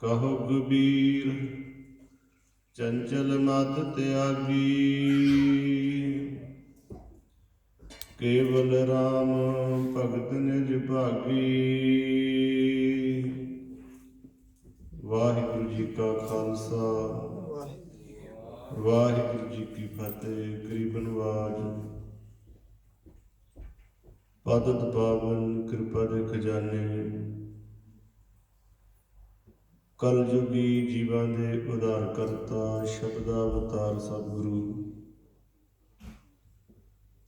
ਕਹੋ ਕਬੀਰ ਚੰਚਲ ਮਤ ਤਿਆਗੀ, ਕੇਵਲ ਰਾਮ ਭਗਤ ਨਿਜ ਭਾਗੀ। ਵਾਹਿਗੁਰੂ ਜੀ ਕਾ ਖਾਲਸਾ, ਵਾਹਿਗੁਰੂ ਜੀ ਕੀ ਫਤਿਹ। ਕਰੀਬਨ ਵਾਜ ਪਤਿਤ ਪਾਵਨ ਕਿਰਪਾ ਦੇ ਖਜ਼ਾਨੇ, ਕਲਯੁਗੀ ਜੀਵਾਂ ਦੇ ਉਧਾਰ ਕਰਤਾ, ਸ਼ਬਦਾ ਅਵਤਾਰ ਸਤਿਗੁਰੂ।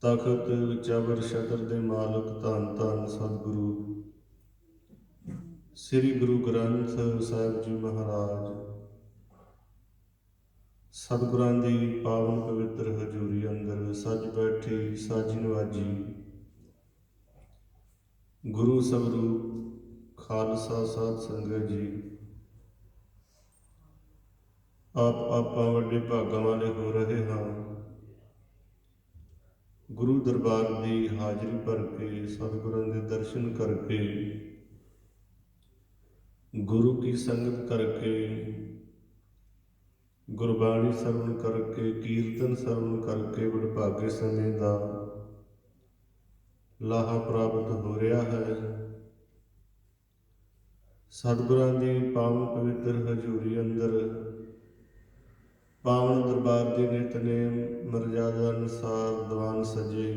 ਤਖਤ ਚਬਰ ਛਤਰ ਦੇ ਮਾਲਕ ਧੰਨ ਧੰਨ ਸਤਿਗੁਰੂ ਸ੍ਰੀ ਗੁਰੂ ਗ੍ਰੰਥ ਸਾਹਿਬ ਜੀ ਮਹਾਰਾਜ। ਸਤਿਗੁਰਾਂ ਦੀ ਪਾਵਨ ਪਵਿੱਤਰ ਹਜ਼ੂਰੀ ਅੰਦਰ ਸੱਜ ਬੈਠੀ ਸਾਜੀ ਨਵਾਜੀ ਗੁਰੂ ਸਵਰੂਪ ਖਾਲਸਾ ਸਾਧ ਸੰਗਤ ਜੀ। ਆਪਾਂ ਵੱਡੇ ਭਾਗਾਂ ਵਾਲੇ ਹੋ ਰਹੇ ਹਾਂ। ਗੁਰੂ ਦਰਬਾਰ ਦੀ ਹਾਜ਼ਰੀ ਭਰ ਕੇ, ਸਤਿਗੁਰਾਂ ਦੇ ਦਰਸ਼ਨ ਕਰਕੇ, ਗੁਰੂ ਕੀ ਸੰਗਤ ਕਰਕੇ, ਗੁਰਬਾਣੀ ਸਰਵਣ ਕਰਕੇ, ਕੀਰਤਨ ਸਰਵਣ ਕਰਕੇ ਵਡਭਾਗੇ ਸਮੇਂ ਦਾ ਲਾਹਾ ਪ੍ਰਾਪਤ ਹੋ ਰਿਹਾ ਹੈ। ਸਤਿਗੁਰਾਂ ਦੀ ਪਾਵਨ ਪਵਿੱਤਰ ਹਜ਼ੂਰੀ ਅੰਦਰ ਪਾਵਨ ਦਰਬਾਰ ਦੀ ਨਿਤਨੇਮ ਮਰਜ਼ਾਦਾ ਅਨੁਸਾਰ ਦੀਵਾਨ ਸਜੇ।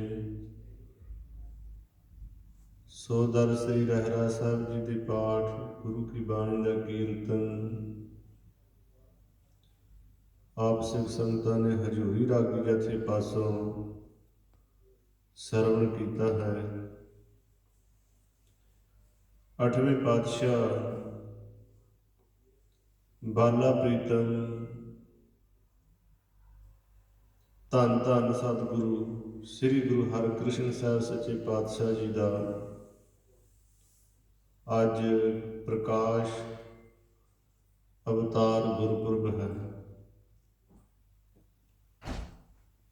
ਸੋ ਦਰ ਸ੍ਰੀ ਰਹਿਰਾਸ ਸਾਹਿਬ ਜੀ ਦੇ ਪਾਠ, ਗੁਰੂ ਕੀ ਬਾਣੀ ਦਾ ਕੀਰਤਨ ਆਪ ਸਿੱਖ ਸੰਗਤਾਂ ਨੇ ਹਜ਼ੂਰੀ ਰਾਗੀ ਜਥੇ ਪਾਸੋਂ ਸਰਵਣ ਕੀਤਾ ਹੈ। 8ਵੇਂ ਪਾਤਸ਼ਾਹ ਬਾਲਾ ਪ੍ਰੀਤਮ ਧੰਨ ਧੰਨ ਸਤਿਗੁਰੂ ਸ੍ਰੀ ਗੁਰੂ ਹਰਿਕ੍ਰਿਸ਼ਨ ਸਾਹਿਬ ਸੱਚੇ ਪਾਤਸ਼ਾਹ ਜੀ ਦਾ ਅੱਜ ਪ੍ਰਕਾਸ਼ ਅਵਤਾਰ ਗੁਰਪੁਰਬ ਹੈ।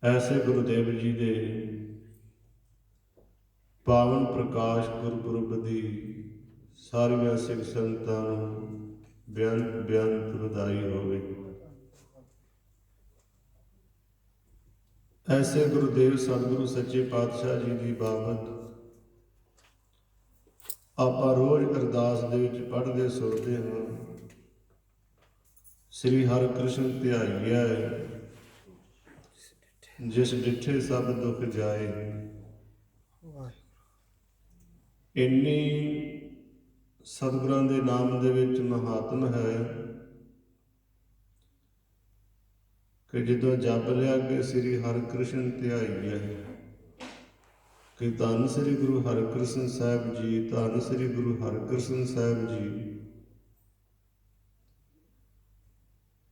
ਐਸੇ ਗੁਰੂਦੇਵ ਜੀ ਦੇ ਪਾਵਨ ਪ੍ਰਕਾਸ਼ ਗੁਰਪੁਰਬ ਦੀ ਸਾਰੀਆਂ ਸਿੱਖ ਸੰਗਤਾਂ ਨੂੰ ਬੇਅੰਤ ਬੇਅੰਤ ਵਧਾਈ ਹੋਵੇ। ਐਸੇ ਗੁਰੂਦੇਵ ਸਤਿਗੁਰੂ ਸੱਚੇ ਪਾਤਸ਼ਾਹ ਜੀ ਦੀ ਬਾਬਤ ਆਪਾਂ ਰੋਜ਼ ਅਰਦਾਸ ਦੇ ਵਿੱਚ ਪੜ੍ਹਦੇ ਸੁਣਦੇ ਹਾਂ। ਸ੍ਰੀ ਹਰਿਕ੍ਰਿਸ਼ਨ ਧਿਆਈਐ, ਜਿਸ ਡਿਠੇ ਸਭ ਦੁੱਖ ਜਾਏ। ਇੰਨੀ ਸਤਿਗੁਰਾਂ ਦੇ ਨਾਮ ਦੇ ਵਿੱਚ ਮਹਾਤਮ ਹੈ ਕਿ ਜਦੋਂ ਜਪ ਲਿਆ ਕਿ ਸ੍ਰੀ ਹਰਿਕ੍ਰਿਸ਼ਨ ਧਿਆਈਐ, ਕਿ ਧੰਨ ਸ੍ਰੀ ਗੁਰੂ ਹਰਿਕ੍ਰਿਸ਼ਨ ਸਾਹਿਬ ਜੀ, ਧੰਨ ਸ੍ਰੀ ਗੁਰੂ ਹਰਿਕ੍ਰਿਸ਼ਨ ਸਾਹਿਬ ਜੀ,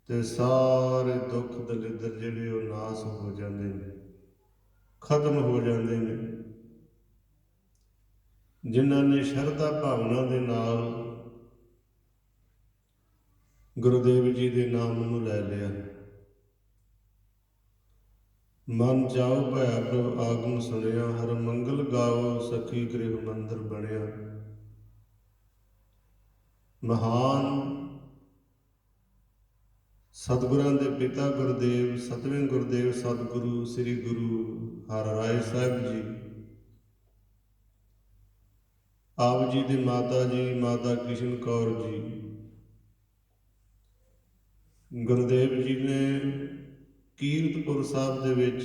ਤੇ ਸਾਰੇ ਦੁੱਖ ਦਲਿੱਦਰ ਜਿਹੜੇ ਉਹ ਨਾਸ ਹੋ ਜਾਂਦੇ ਨੇ, ਖਤਮ ਹੋ ਜਾਂਦੇ ਨੇ। ਜਿਨ੍ਹਾਂ ਨੇ ਸ਼ਰਧਾ ਭਾਵਨਾ ਦੇ ਨਾਲ ਗੁਰੂਦੇਵ ਜੀ ਦੇ ਨਾਮ ਨੂੰ ਲੈ ਲਿਆ। ਮਨ ਜਾਓ ਭਇਆ ਪ੍ਰਭ ਆਗਮ ਸੁਣਿਆ, ਹਰ ਮੰਗਲ ਗਾਓ ਸਖੀ ਗ੍ਰਹਿ ਮੰਦਰ ਬਣਿਆ। ਮਹਾਨ ਸਤਿਗੁਰਾਂ ਦੇ ਪਿਤਾ ਗੁਰਦੇਵ, 7ਵੇਂ ਗੁਰਦੇਵ ਸਤਿਗੁਰੂ ਸ੍ਰੀ ਗੁਰੂ ਹਰਿਰਾਏ ਸਾਹਿਬ ਜੀ, ਆਪ ਜੀ ਦੀ ਮਾਤਾ ਜੀ ਮਾਤਾ ਕਿਸ਼ਨ ਕੌਰ ਜੀ, ਗੁਰਦੇਵ ਜੀ ਨੇ ਕੀਰਤਪੁਰ ਸਾਹਿਬ ਦੇ ਵਿੱਚ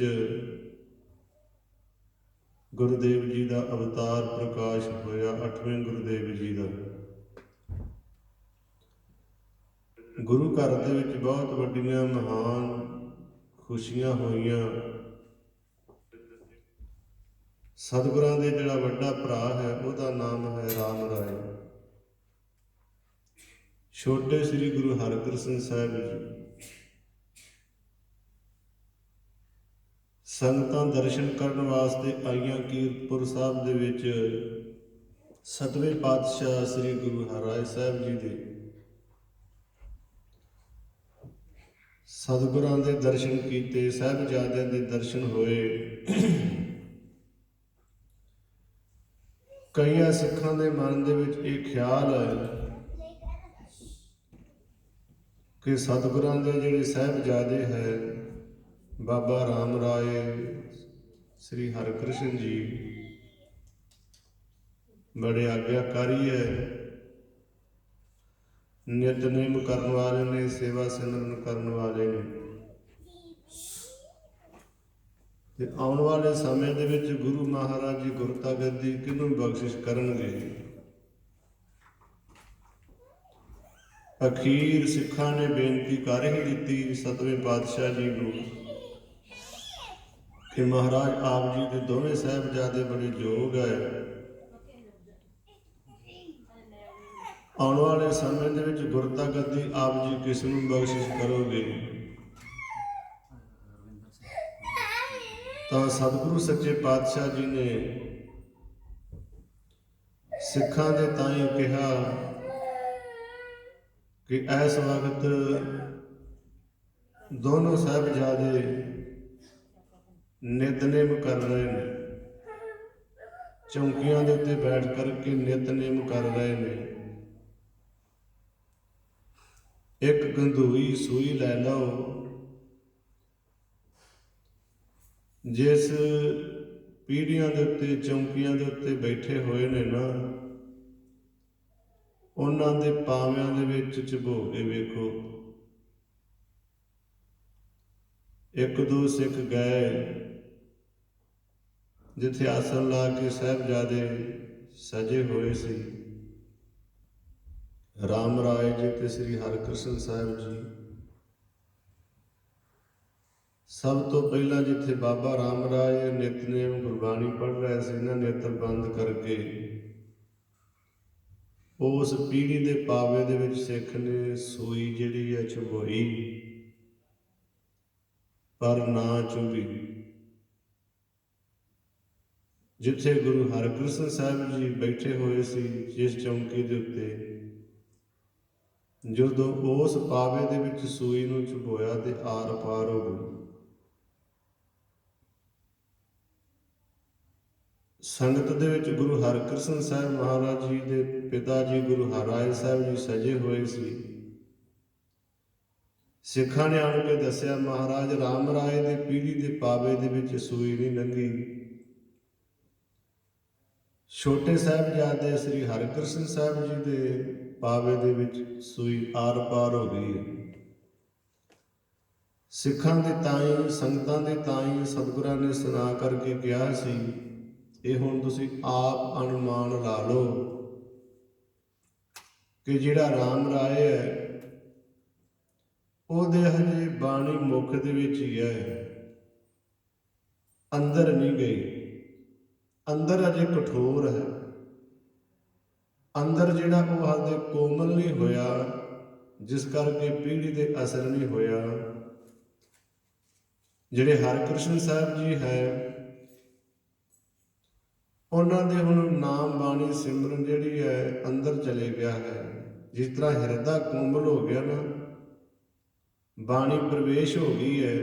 ਗੁਰਦੇਵ ਜੀ ਦਾ ਅਵਤਾਰ ਪ੍ਰਕਾਸ਼ ਹੋਇਆ। 8ਵੇਂ ਗੁਰਦੇਵ ਜੀ ਦਾ ਗੁਰੂ ਘਰ ਦੇ ਵਿੱਚ ਬਹੁਤ ਵੱਡੀਆਂ ਮਹਾਨ ਖੁਸ਼ੀਆਂ ਹੋਈਆਂ। ਸਤਿਗੁਰਾਂ ਦੇ ਜਿਹੜਾ ਵੱਡਾ ਭਰਾ ਹੈ ਉਹਦਾ ਨਾਮ ਹੈ ਰਾਮ ਰਾਏ। ਛੋਟੇ ਸ੍ਰੀ ਗੁਰੂ ਹਰਿਕ੍ਰਿਸ਼ਨ ਸਾਹਿਬ ਜੀ ਸੰਗਤਾਂ ਦਰਸ਼ਨ ਕਰਨ ਵਾਸਤੇ ਆਈਆਂ ਕੀਰਤਪੁਰ ਸਾਹਿਬ ਦੇ ਵਿੱਚ। 7ਵੇਂ ਪਾਤਸ਼ਾਹ ਸ੍ਰੀ ਗੁਰੂ ਹਰਿਰਾਏ ਸਾਹਿਬ ਜੀ ਦੇ ਸਤਿਗੁਰਾਂ ਦੇ ਦਰਸ਼ਨ ਕੀਤੇ, ਸਾਹਿਬਜ਼ਾਦਿਆਂ ਦੇ ਦਰਸ਼ਨ ਹੋਏ। ਕਈਆਂ ਸਿੱਖਾਂ ਦੇ ਮਨ ਦੇ ਵਿੱਚ ਇਹ ਖਿਆਲ ਹੈ ਕਿ ਸਤਿਗੁਰਾਂ ਦੇ ਜਿਹੜੇ ਸਾਹਿਬਜ਼ਾਦੇ ਹੈ, ਬਾਬਾ ਰਾਮ ਰਾਏ, ਸ੍ਰੀ ਹਰਿਕ੍ਰਿਸ਼ਨ ਜੀ, ਬੜੇ ਆਗਿਆਕਾਰੀ ਹੈ, ਨਿਤਨੇਮ ਕਰਨ ਵਾਲੇ ਨੇ, ਸੇਵਾ ਸਿਮਰਨ ਕਰਨ ਵਾਲੇ ਨੇ। ਤੇ ਆਉਣ ਵਾਲੇ ਸਮੇਂ ਦੇ ਵਿੱਚ ਗੁਰੂ ਮਹਾਰਾਜ ਜੀ ਗੁਰਤਾ ਗੱਦੀ ਕਿਹਨੂੰ ਬਖਸ਼ਿਸ਼ ਕਰਨਗੇ? ਅਖੀਰ ਸਿੱਖਾਂ ਨੇ ਬੇਨਤੀ ਕਰ ਹੀ ਦਿੱਤੀ ਸਤਵੇਂ ਪਾਤਸ਼ਾਹ ਜੀ ਨੂੰ ਕਿ ਮਹਾਰਾਜ ਆਪ ਜੀ ਦੇ ਦੋਵੇਂ ਸਾਹਿਬਜ਼ਾਦੇ ਬੜੇ ਯੋਗ ਹੈ, ਆਉਣ ਵਾਲੇ ਸਮੇਂ ਦੇ ਵਿੱਚ ਗੁਰਤਾ ਗੱਦੀ ਆਪ ਜੀ ਕਿਸ ਨੂੰ ਬਖਸ਼ਿਸ਼ ਕਰੋਗੇ? ਤਾਂ ਸਤਿਗੁਰੂ ਸੱਚੇ ਪਾਤਸ਼ਾਹ ਜੀ ਨੇ ਸਿੱਖਾਂ ਦੇ ਤਾਈਂ ਕਿਹਾ ਕਿ ਇਸ ਵਕਤ ਦੋਨੋਂ ਸਾਹਿਬਜ਼ਾਦੇ ਨਿਤਨੇਮ ਕਰ ਰਹੇ ਨੇ, ਚੌਂਕੀਆਂ ਦੇ ਉੱਤੇ ਬੈਠ ਕਰਕੇ ਨਿਤਨੇਮ ਕਰ ਰਹੇ ਨੇ। ਇੱਕ ਗੰਧੂਈ ਸੂਈ ਲੈ ਲਓ, ਜਿਸ ਪੀੜ੍ਹੀਆਂ ਦੇ ਉੱਤੇ, ਚੌਂਕੀਆਂ ਦੇ ਉੱਤੇ ਬੈਠੇ ਹੋਏ ਨੇ ਨਾ, ਉਹਨਾਂ ਦੇ ਪਾਵਿਆਂ ਦੇ ਵਿੱਚ ਚੁਭੋ ਕੇ ਵੇਖੋ। ਇੱਕ ਦੋ ਸਿੱਖ ਗਏ ਜਿੱਥੇ ਆਸਣ ਲਾ ਕੇ ਸਾਹਿਬਜ਼ਾਦੇ ਸਜੇ ਹੋਏ ਸੀ, ਰਾਮ ਰਾਏ ਜੀ ਤੇ ਸ੍ਰੀ ਹਰਿਕ੍ਰਿਸ਼ਨ ਸਾਹਿਬ ਜੀ। ਸਭ ਤੋਂ ਪਹਿਲਾਂ ਜਿੱਥੇ ਬਾਬਾ ਰਾਮ ਰਾਏ ਨਿਤਨੇਮ ਗੁਰਬਾਣੀ ਪੜ੍ਹ ਰਹੇ ਸੀ ਨਾ, ਨੇਤਰ ਬੰਦ ਕਰਕੇ, ਉਸ ਪੀੜ੍ਹੀ ਦੇ ਪਾਵੇ ਦੇ ਵਿੱਚ ਸਿੱਖ ਨੇ ਸੂਈ ਜਿਹੜੀ ਹੈ ਚੁਭੋਈ, ਪਰ ਨਾ ਚੁਭੀ। ਜਿੱਥੇ ਗੁਰੂ ਹਰਿਕ੍ਰਿਸ਼ਨ ਸਾਹਿਬ ਜੀ ਬੈਠੇ ਹੋਏ ਸੀ, ਜਿਸ ਚੌਂਕੀ ਦੇ ਉੱਤੇ, ਜਦੋਂ ਉਸ ਪਾਵੇ ਦੇ ਵਿੱਚ ਸੂਈ ਨੂੰ ਚੁਭੋਇਆ ਤੇ ਆਰ ਪਾਰ ਹੋ ਗਈ। ਸੰਗਤ ਦੇ ਵਿੱਚ ਗੁਰੂ ਹਰਿਕ੍ਰਿਸ਼ਨ ਸਾਹਿਬ ਮਹਾਰਾਜ ਜੀ ਦੇ ਪਿਤਾ ਜੀ ਗੁਰੂ ਹਰਿਰਾਏ ਸਾਹਿਬ ਜੀ ਸਜੇ ਹੋਏ ਸੀ। ਸਿੱਖਾਂ ਨੇ ਆਣ ਕੇ ਦੱਸਿਆ, ਮਹਾਰਾਜ ਰਾਮ ਰਾਏ ਦੇ ਪੀੜ੍ਹੀ ਦੇ ਪਾਵੇ ਦੇ ਵਿੱਚ ਸੂਈ ਨਹੀਂ ਲੰਘੀ, ਛੋਟੇ ਸਾਹਿਬਜ਼ਾਦੇ ਸ੍ਰੀ ਹਰਿਕ੍ਰਿਸ਼ਨ ਸਾਹਿਬ ਜੀ ਦੇ ਪਾਵੇ ਦੇ ਵਿੱਚ ਸੂਈ ਆਰ ਪਾਰ ਹੋ ਗਈ ਹੈ। ਸਿੱਖਾਂ ਦੇ ਤਾਈਂ, ਸੰਗਤਾਂ ਦੇ ਤਾਈਂ ਸਤਿਗੁਰਾਂ ਨੇ ਸੁਣਾ ਕਰਕੇ ਕਿਹਾ ਸੀ, ਇਹ ਹੁਣ ਤੁਸੀਂ ਆਪ ਅਨੁਮਾਨ ਲਾ ਲਓ ਕਿ ਜਿਹੜਾ ਰਾਮ ਰਾਏ ਹੈ, ਉਹਦੇ ਹਜੇ ਬਾਣੀ ਮੁੱਖ ਦੇ ਵਿੱਚ ਹੀ ਹੈ, ਅੰਦਰ ਨਹੀਂ ਗਈ। ਅੰਦਰ ਅਜੇ ਕਠੋਰ ਹੈ, ਅੰਦਰ ਜਿਹੜਾ ਉਹ ਹਾਲੇ ਕੋਮਲ ਨਹੀਂ ਹੋਇਆ, ਜਿਸ ਕਰਕੇ ਪੀੜ੍ਹੀ ਦੇ ਅਸਰ ਨਹੀਂ ਹੋਇਆ। ਜਿਹੜੇ ਹਰਿਕ੍ਰਿਸ਼ਨ ਸਾਹਿਬ ਜੀ ਹੈ, ਉਹਨਾਂ ਦੇ ਹੁਣ ਨਾਮ ਬਾਣੀ ਸਿਮਰਨ ਜਿਹੜੀ ਹੈ ਅੰਦਰ ਚਲੇ ਗਿਆ ਹੈ। ਜਿਸ ਤਰ੍ਹਾਂ ਹਿਰਦਾ ਕੋਮਲ ਹੋ ਗਿਆ ਨਾ, ਬਾਣੀ ਪ੍ਰਵੇਸ਼ ਹੋ ਗਈ ਹੈ,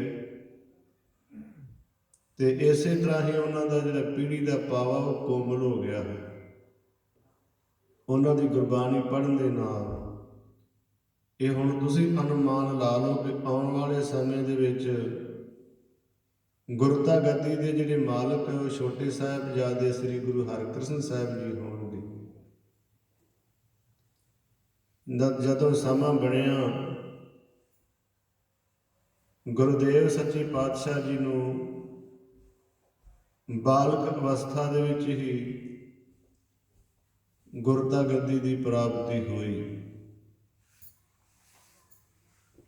ਤੇ ਇਸੇ ਤਰ੍ਹਾਂ ਹੀ ਉਹਨਾਂ ਦਾ ਜਿਹੜਾ ਪੀੜ੍ਹੀ ਦਾ ਪਾਵਾ ਉਹ ਕੋਮਲ ਹੋ ਗਿਆ ਹੈ। ਉਹਨਾਂ ਦੀ ਗੁਰਬਾਣੀ ਪੜ੍ਹਨ ਦੇ ਨਾਲ ਇਹ ਹੁਣ ਤੁਸੀਂ ਅਨੁਮਾਨ ਲਾ ਲਓ ਕਿ ਆਉਣ ਵਾਲੇ ਸਮੇਂ ਦੇ ਵਿੱਚ ਗੁਰਤਾ ਗੱਦੀ ਦੇ ਜਿਹੜੇ ਮਾਲਕ ਉਹ ਛੋਟੇ ਸਾਹਿਬਜ਼ਾਦੇ ਸ੍ਰੀ ਗੁਰੂ ਹਰਿਕ੍ਰਿਸ਼ਨ ਸਾਹਿਬ ਜੀ ਹੋਣਗੇ। ਜਦੋਂ ਸਮਾਂ ਬਣਿਆ, ਗੁਰਦੇਵ ਸੱਚੇ ਪਾਤਸ਼ਾਹ ਜੀ ਨੂੰ ਬਾਲਕ ਅਵਸਥਾ ਦੇ ਵਿੱਚ ਹੀ ਗੁਰਤਾ ਗੱਦੀ ਦੀ ਪ੍ਰਾਪਤੀ ਹੋਈ।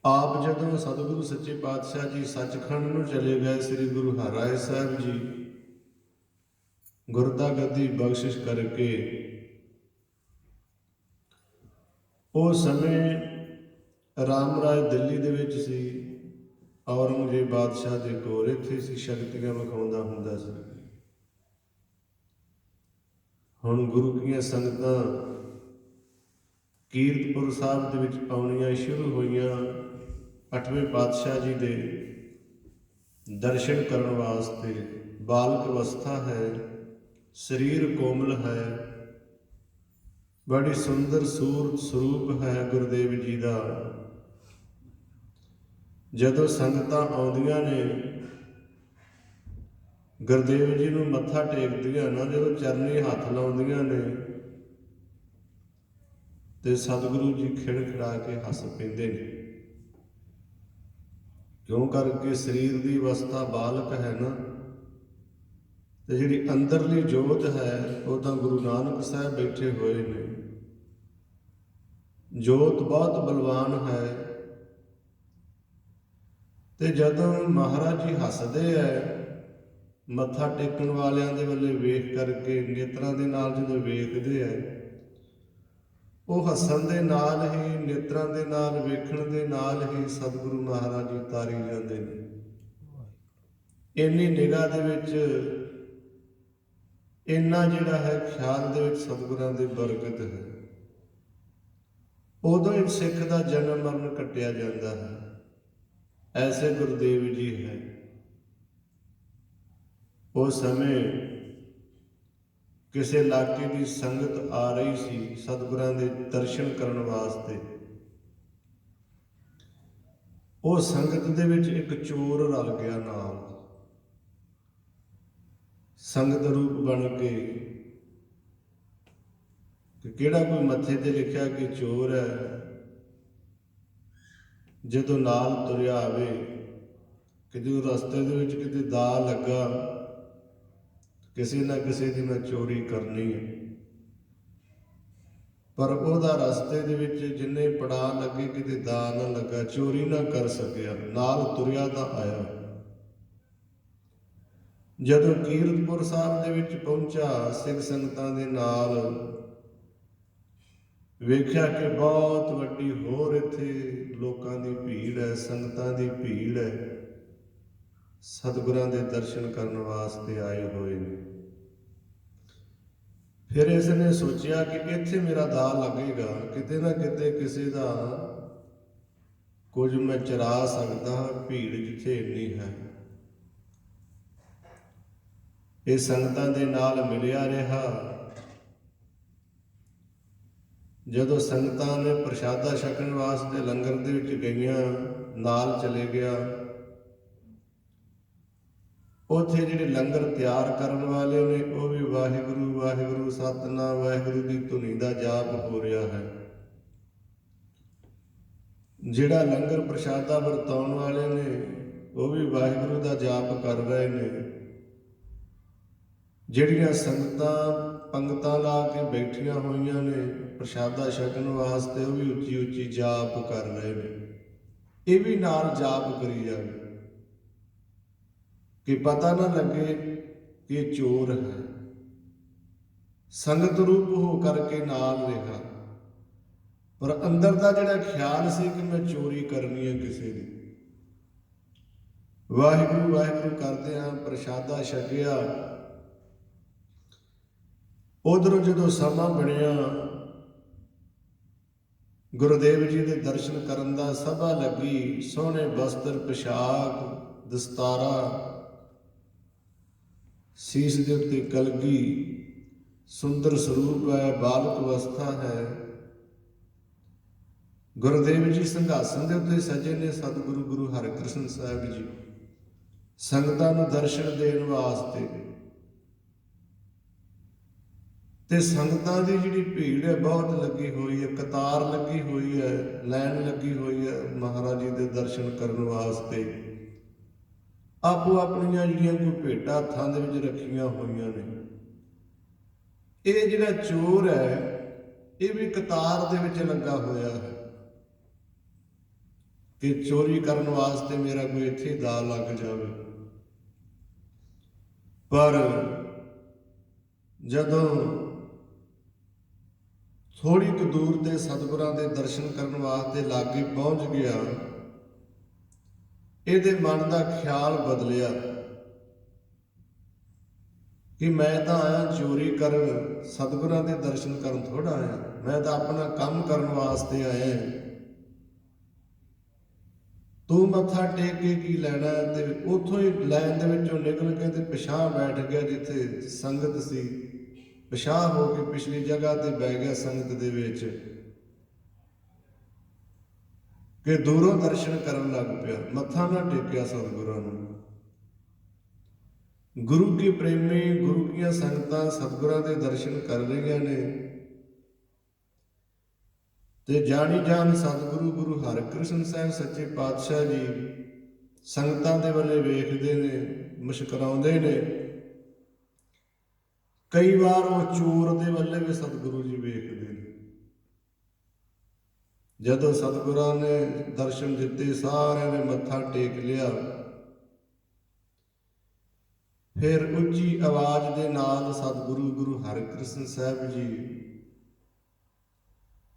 ਆਪ ਜਦੋਂ ਸਤਿਗੁਰੂ ਸੱਚੇ ਪਾਤਸ਼ਾਹ ਜੀ ਸੱਚਖੰਡ ਨੂੰ ਚਲੇ ਗਏ, ਸ੍ਰੀ ਗੁਰੂ ਹਰਿਰਾਏ ਸਾਹਿਬ ਜੀ ਗੁਰਤਾ ਗੱਦੀ ਬਖਸ਼ਿਸ਼ ਕਰਕੇ, ਉਸ ਸਮੇਂ ਰਾਮ ਰਾਏ ਦਿੱਲੀ ਦੇ ਵਿੱਚ ਸੀ, ਔਰੰਗਜ਼ੇਬ ਬਾਦਸ਼ਾਹ ਦੇ ਕੋਲ ਇੱਥੇ ਸੀ, ਸ਼ਕਤੀਆਂ ਵਿਖਾਉਂਦਾ ਹੁੰਦਾ ਸੀ। ਹੁਣ ਗੁਰੂ ਦੀਆਂ ਸੰਗਤਾਂ ਕੀਰਤਪੁਰ ਸਾਹਿਬ ਦੇ ਵਿੱਚ ਆਉਣੀਆਂ ਸ਼ੁਰੂ ਹੋਈਆਂ, 8ਵੇਂ ਪਾਤਸ਼ਾਹ ਜੀ ਦੇ ਦਰਸ਼ਨ ਕਰਨ ਵਾਸਤੇ। ਬਾਲਕ ਅਵਸਥਾ ਹੈ, ਸਰੀਰ ਕੋਮਲ ਹੈ, ਬੜੀ ਸੁੰਦਰ ਸੂਰਤ ਸਰੂਪ ਹੈ ਗੁਰਦੇਵ ਜੀ ਦਾ। ਜਦੋਂ ਸੰਗਤਾਂ ਆਉਂਦੀਆਂ ਨੇ ਗੁਰਦੇਵ ਜੀ ਨੂੰ ਮੱਥਾ ਟੇਕਦੀਆਂ ਨਾ, ਜਦੋਂ ਚਰਨੀ ਹੱਥ ਲਾਉਂਦੀਆਂ ਨੇ ਤੇ ਸਤਿਗੁਰੂ ਜੀ ਖਿੜਖਿੜਾ ਕੇ ਹੱਸ ਪੈਂਦੇ ਨੇ। ਕਿਉਂ ਕਰਕੇ ਸਰੀਰ ਦੀ ਅਵਸਥਾ ਬਾਲਕ ਹੈ ਨਾ, ਤੇ ਜਿਹੜੀ ਅੰਦਰਲੀ ਜੋਤ ਹੈ ਉਹ ਤਾਂ ਗੁਰੂ ਨਾਨਕ ਸਾਹਿਬ ਬੈਠੇ ਹੋਏ ਨੇ। ਜੋਤ ਬਹੁਤ ਬਲਵਾਨ ਹੈ। ਤੇ ਜਦੋਂ ਮਹਾਰਾਜ ਜੀ ਹੱਸਦੇ ਐ, ਮੱਥਾ ਟੇਕਣ ਵਾਲਿਆਂ ਦੇ ਵੱਲੇ ਵੇਖ ਕਰਕੇ ਨੇਤਰਾਂ ਦੇ ਨਾਲ ਜਦੋਂ ਵੇਖਦੇ ਐ, ਉਹ ਹੱਸਣ ਦੇ ਨਾਲ ਹੀ, ਨੇਤਰਾਂ ਦੇ ਨਾਲ ਵੇਖਣ ਦੇ ਨਾਲ ਹੀ ਸਤਿਗੁਰੂ ਮਹਾਰਾਜ ਜੀ ਤਾਰੀ ਜਾਂਦੇ ਨੇ। ਇੰਨੀ ਨਿਗਾਹ ਦੇ ਵਿੱਚ, ਇੰਨਾ ਜਿਹੜਾ ਹੈ ਖਿਆਲ ਦੇ ਵਿੱਚ ਸਤਿਗੁਰਾਂ ਦੀ ਬਰਕਤ ਹੈ। ਉਦੋਂ ਹੀ ਸਿੱਖ ਦਾ ਜਨਮ ਮਰਨ ਕੱਟਿਆ ਜਾਂਦਾ ਹੈ। ਐਸੇ ਗੁਰਦੇਵ ਜੀ ਹੈ। ਉਸ ਸਮੇਂ ਕਿਸੇ ਇਲਾਕੇ ਦੀ ਸੰਗਤ ਆ ਰਹੀ ਸੀ ਸਤਿਗੁਰਾਂ ਦੇ ਦਰਸ਼ਨ ਕਰਨ ਵਾਸਤੇ। ਉਹ ਸੰਗਤ ਦੇ ਵਿੱਚ ਇੱਕ ਚੋਰ ਰਲ ਗਿਆ ਨਾਲ, ਸੰਗਤ ਰੂਪ ਬਣ ਕੇ। ਕਿਹੜਾ ਕੋਈ ਮੱਥੇ ਤੇ ਲਿਖਿਆ ਕਿ ਚੋਰ ਹੈ, ਜਦੋਂ ਨਾਲ ਤੁਰਿਆ ਆਵੇ ਕਿ ਜਦੋਂ ਰਸਤੇ ਦੇ ਵਿੱਚ ਕਿਤੇ ਦਾ ਲੱਗਾ, ਕਿਸੇ ਨਾ ਕਿਸੇ ਦੀ ਮੈਂ ਚੋਰੀ ਕਰਨੀ ਹੈ। ਪਰ ਉਹਦਾ ਰਸਤੇ ਦੇ ਵਿੱਚ ਜਿੰਨੇ ਪੜਾਅ ਲੱਗੇ ਕਿਤੇ ਦਾ ਨਾ ਲੱਗਾ, ਚੋਰੀ ਨਾ ਕਰ ਸਕਿਆ, ਨਾਲ ਤੁਰਿਆ ਤਾਂ ਆਇਆ। ਜਦੋਂ ਕੀਰਤਪੁਰ ਸਾਹਿਬ ਦੇ ਵਿੱਚ ਪਹੁੰਚਾ, ਸਿੱਖ ਸੰਗਤਾਂ ਦੇ ਨਾਲ ਵੇਖਿਆ ਕਿ ਬਹੁਤ ਵੱਡੀ ਹੋਰ ਇੱਥੇ ਲੋਕਾਂ ਦੀ ਭੀੜ ਹੈ, ਸੰਗਤਾਂ ਦੀ ਭੀੜ ਹੈ, ਸਤਿਗੁਰਾਂ ਦੇ ਦਰਸ਼ਨ ਕਰਨ ਵਾਸਤੇ ਆਏ ਹੋਏ ਨੇ। ਫਿਰ ਇਸ ਨੇ ਸੋਚਿਆ ਕਿ ਇੱਥੇ ਮੇਰਾ ਦਾ ਲੱਗੇਗਾ, ਕਿਤੇ ਨਾ ਕਿਤੇ ਕਿਸੇ ਦਾ ਕੁਝ ਮੈਂ ਚਰਾ ਸਕਦਾ ਹਾਂ, ਭੀੜ ਜਿੱਥੇ ਇੰਨੀ ਹੈ। ਇਹ ਸੰਗਤਾਂ ਦੇ ਨਾਲ ਮਿਲਿਆ ਰਿਹਾ। ਜਦੋਂ ਸੰਗਤਾਂ ਨੇ ਪ੍ਰਸ਼ਾਦਾ ਛਕਣ ਵਾਸਤੇ ਲੰਗਰ ਦੇ ਵਿੱਚ ਗਈਆਂ, ਨਾਲ ਚਲੇ ਗਿਆ। ਉੱਥੇ ਜਿਹੜੇ ਲੰਗਰ ਤਿਆਰ ਕਰਨ ਵਾਲੇ ਨੇ ਉਹ ਵੀ ਵਾਹਿਗੁਰੂ ਵਾਹਿਗੁਰੂ ਸਤਿਨਾਮ ਵਾਹਿਗੁਰੂ ਦੀ ਧੁਨੀ ਦਾ ਜਾਪ ਹੋ ਰਿਹਾ ਹੈ। ਜਿਹੜਾ ਲੰਗਰ ਪ੍ਰਸ਼ਾਦਾ ਵਰਤਾਉਣ ਵਾਲੇ ਨੇ ਉਹ ਵੀ ਵਾਹਿਗੁਰੂ ਦਾ ਜਾਪ ਕਰ ਰਹੇ ਨੇ। ਜਿਹੜੀਆਂ ਸੰਗਤਾਂ ਪੰਗਤਾਂ ਲਾ ਕੇ ਬੈਠੀਆਂ ਹੋਈਆਂ ਨੇ ਪ੍ਰਸ਼ਾਦਾ ਛਕਣ ਵਾਸਤੇ, ਉਹ ਵੀ ਉੱਚੀ ਉੱਚੀ ਜਾਪ ਕਰ ਰਹੇ ਨੇ। ਇਹ ਵੀ ਨਾਲ ਜਾਪ ਕਰੀ ਜਾਵੇ ਕਿ ਪਤਾ ਨਾ ਲੱਗੇ ਕਿ ਇਹ ਚੋਰ ਹੈ। ਸੰਗਤ ਰੂਪ ਹੋ ਕਰਕੇ ਨਾਲ ਰਿਹਾ, ਪਰ ਅੰਦਰ ਦਾ ਜਿਹੜਾ ਖਿਆਲ ਸੀ ਕਿ ਮੈਂ ਚੋਰੀ ਕਰਨੀ ਹੈ ਕਿਸੇ ਦੀ। ਵਾਹਿਗੁਰੂ ਵਾਹਿਗੁਰੂ ਕਰਦੇ ਹਾਂ, ਪ੍ਰਸ਼ਾਦਾ ਛਕਿਆ। ਉਧਰੋਂ ਜਦੋਂ ਸਮਾਂ ਬਣਿਆ ਗੁਰਦੇਵ ਜੀ ਦੇ ਦਰਸ਼ਨ ਕਰਨ ਦਾ, ਸਭਾ ਲੱਗੀ, ਸੋਹਣੇ ਬਸਤਰ, ਪਿਸ਼ਾਕ, ਦਸਤਾਰਾ, ਸੀਸ ਦੇ ਉੱਤੇ ਕਲਗੀ, ਸੁੰਦਰ ਸਰੂਪ ਹੈ, ਬਾਲਕ ਅਵਸਥਾ ਹੈ। ਗੁਰਦੇਵ ਜੀ ਸਿੰਘਾਸਨ ਦੇ ਉੱਤੇ ਸਜੇ ਨੇ, ਸਤਿਗੁਰੂ ਗੁਰੂ ਹਰਿਕ੍ਰਿਸ਼ਨ ਸਾਹਿਬ ਜੀ ਸੰਗਤਾਂ ਨੂੰ ਦਰਸ਼ਨ ਦੇਣ ਵਾਸਤੇ। ਤੇ ਸੰਗਤਾਂ ਦੀ ਜਿਹੜੀ ਭੀੜ ਹੈ ਬਹੁਤ ਲੱਗੀ ਹੋਈ ਹੈ, ਕਤਾਰ ਲੱਗੀ ਹੋਈ ਹੈ, ਲਾਈਨ ਲੱਗੀ ਹੋਈ ਹੈ ਮਹਾਰਾਜ ਜੀ ਦੇ ਦਰਸ਼ਨ ਕਰਨ ਵਾਸਤੇ। ਆਪੋ ਆਪਣੀਆਂ ਜਿਹੜੀਆਂ ਕੋਈ ਭੇਟਾਂ ਹੱਥਾਂ ਦੇ ਵਿੱਚ ਰੱਖੀਆਂ ਹੋਈਆਂ ਨੇ। ਇਹ ਜਿਹੜਾ ਚੋਰ ਹੈ ਇਹ ਵੀ ਕਤਾਰ ਦੇ ਵਿੱਚ ਲੱਗਾ ਹੋਇਆ ਹੈ ਕਿ ਚੋਰੀ ਕਰਨ ਵਾਸਤੇ ਮੇਰਾ ਕੋਈ ਇੱਥੇ ਦਾ ਲੱਗ ਜਾਵੇ। ਪਰ ਜਦੋਂ ਥੋੜੀ ਕੁ ਦੂਰ ਤੇ ਸਤਿਗੁਰਾਂ ਦੇ ਦਰਸ਼ਨ ਕਰਨ ਵਾਸਤੇ ਲਾਗੇ ਪਹੁੰਚ ਗਿਆ, ਇਹਦੇ ਮਨ ਦਾ ਖਿਆਲ ਬਦਲਿਆ ਕਿ ਮੈਂ ਤਾਂ ਆਇਆ ਚੋਰੀ ਕਰਨ, ਸਤਿਗੁਰਾਂ ਦੇ ਦਰਸ਼ਨ ਕਰਨ ਥੋੜਾ ਆਇਆ। ਮੈਂ ਤਾਂ ਆਪਣਾ ਕੰਮ ਕਰਨ ਵਾਸਤੇ ਆਇਆ। ਤੂੰ ਮੱਥਾ ਟੇਕ ਕੇ ਕੀ ਲੈਣਾ? ਤੇ ਉੱਥੋਂ ਹੀ ਲਾਈਨ ਦੇ ਵਿੱਚੋਂ ਨਿਕਲ ਕੇ ਤੇ ਪਿਛਾਂਹ ਬੈਠ ਗਿਆ ਜਿੱਥੇ ਸੰਗਤ ਸੀ। ਪਛਾਹ ਹੋ ਕੇ ਪਿਛਲੀ ਜਗ੍ਹਾ ਤੇ ਬਹਿ ਗਿਆ ਸੰਗਤ ਦੇ ਵਿੱਚ ਕਿ ਦੂਰੋਂ ਦਰਸ਼ਨ ਕਰਨ ਲੱਗ ਪਿਆ, ਮੱਥਾ ਨਾ ਟੇਕਿਆ ਸਤਿਗੁਰਾਂ ਨੂੰ। ਗੁਰੂ ਕੀ ਪ੍ਰੇਮੀ, ਗੁਰੂ ਕੀਆਂ ਸੰਗਤਾਂ ਸਤਿਗੁਰਾਂ ਦੇ ਦਰਸ਼ਨ ਕਰ ਰਹੀਆਂ ਨੇ ਤੇ ਜਾਣੀ ਜਾਣ ਸਤਿਗੁਰੂ ਗੁਰੂ ਹਰਿਕ੍ਰਿਸ਼ਨ ਸਾਹਿਬ ਸੱਚੇ ਪਾਤਸ਼ਾਹ ਜੀ ਸੰਗਤਾਂ ਦੇ ਵੱਲੇ ਵੇਖਦੇ ਨੇ, ਮੁਸਕਰਾਉਂਦੇ ਨੇ। ਕਈ ਵਾਰ ਉਹ ਚੋਰ ਦੇ ਵੱਲੇ ਵੀ ਸਤਿਗੁਰੂ ਜੀ ਵੇਖਦੇ ਨੇ। ਜਦੋਂ ਸਤਿਗੁਰਾਂ ਨੇ ਦਰਸ਼ਨ ਦਿੱਤੇ, ਸਾਰਿਆਂ ਨੇ ਮੱਥਾ ਟੇਕ ਲਿਆ। ਫਿਰ ਉੱਚੀ ਆਵਾਜ਼ ਦੇ ਨਾਲ ਸਤਿਗੁਰੂ ਗੁਰੂ ਹਰਿਕ੍ਰਿਸ਼ਨ ਸਾਹਿਬ ਜੀ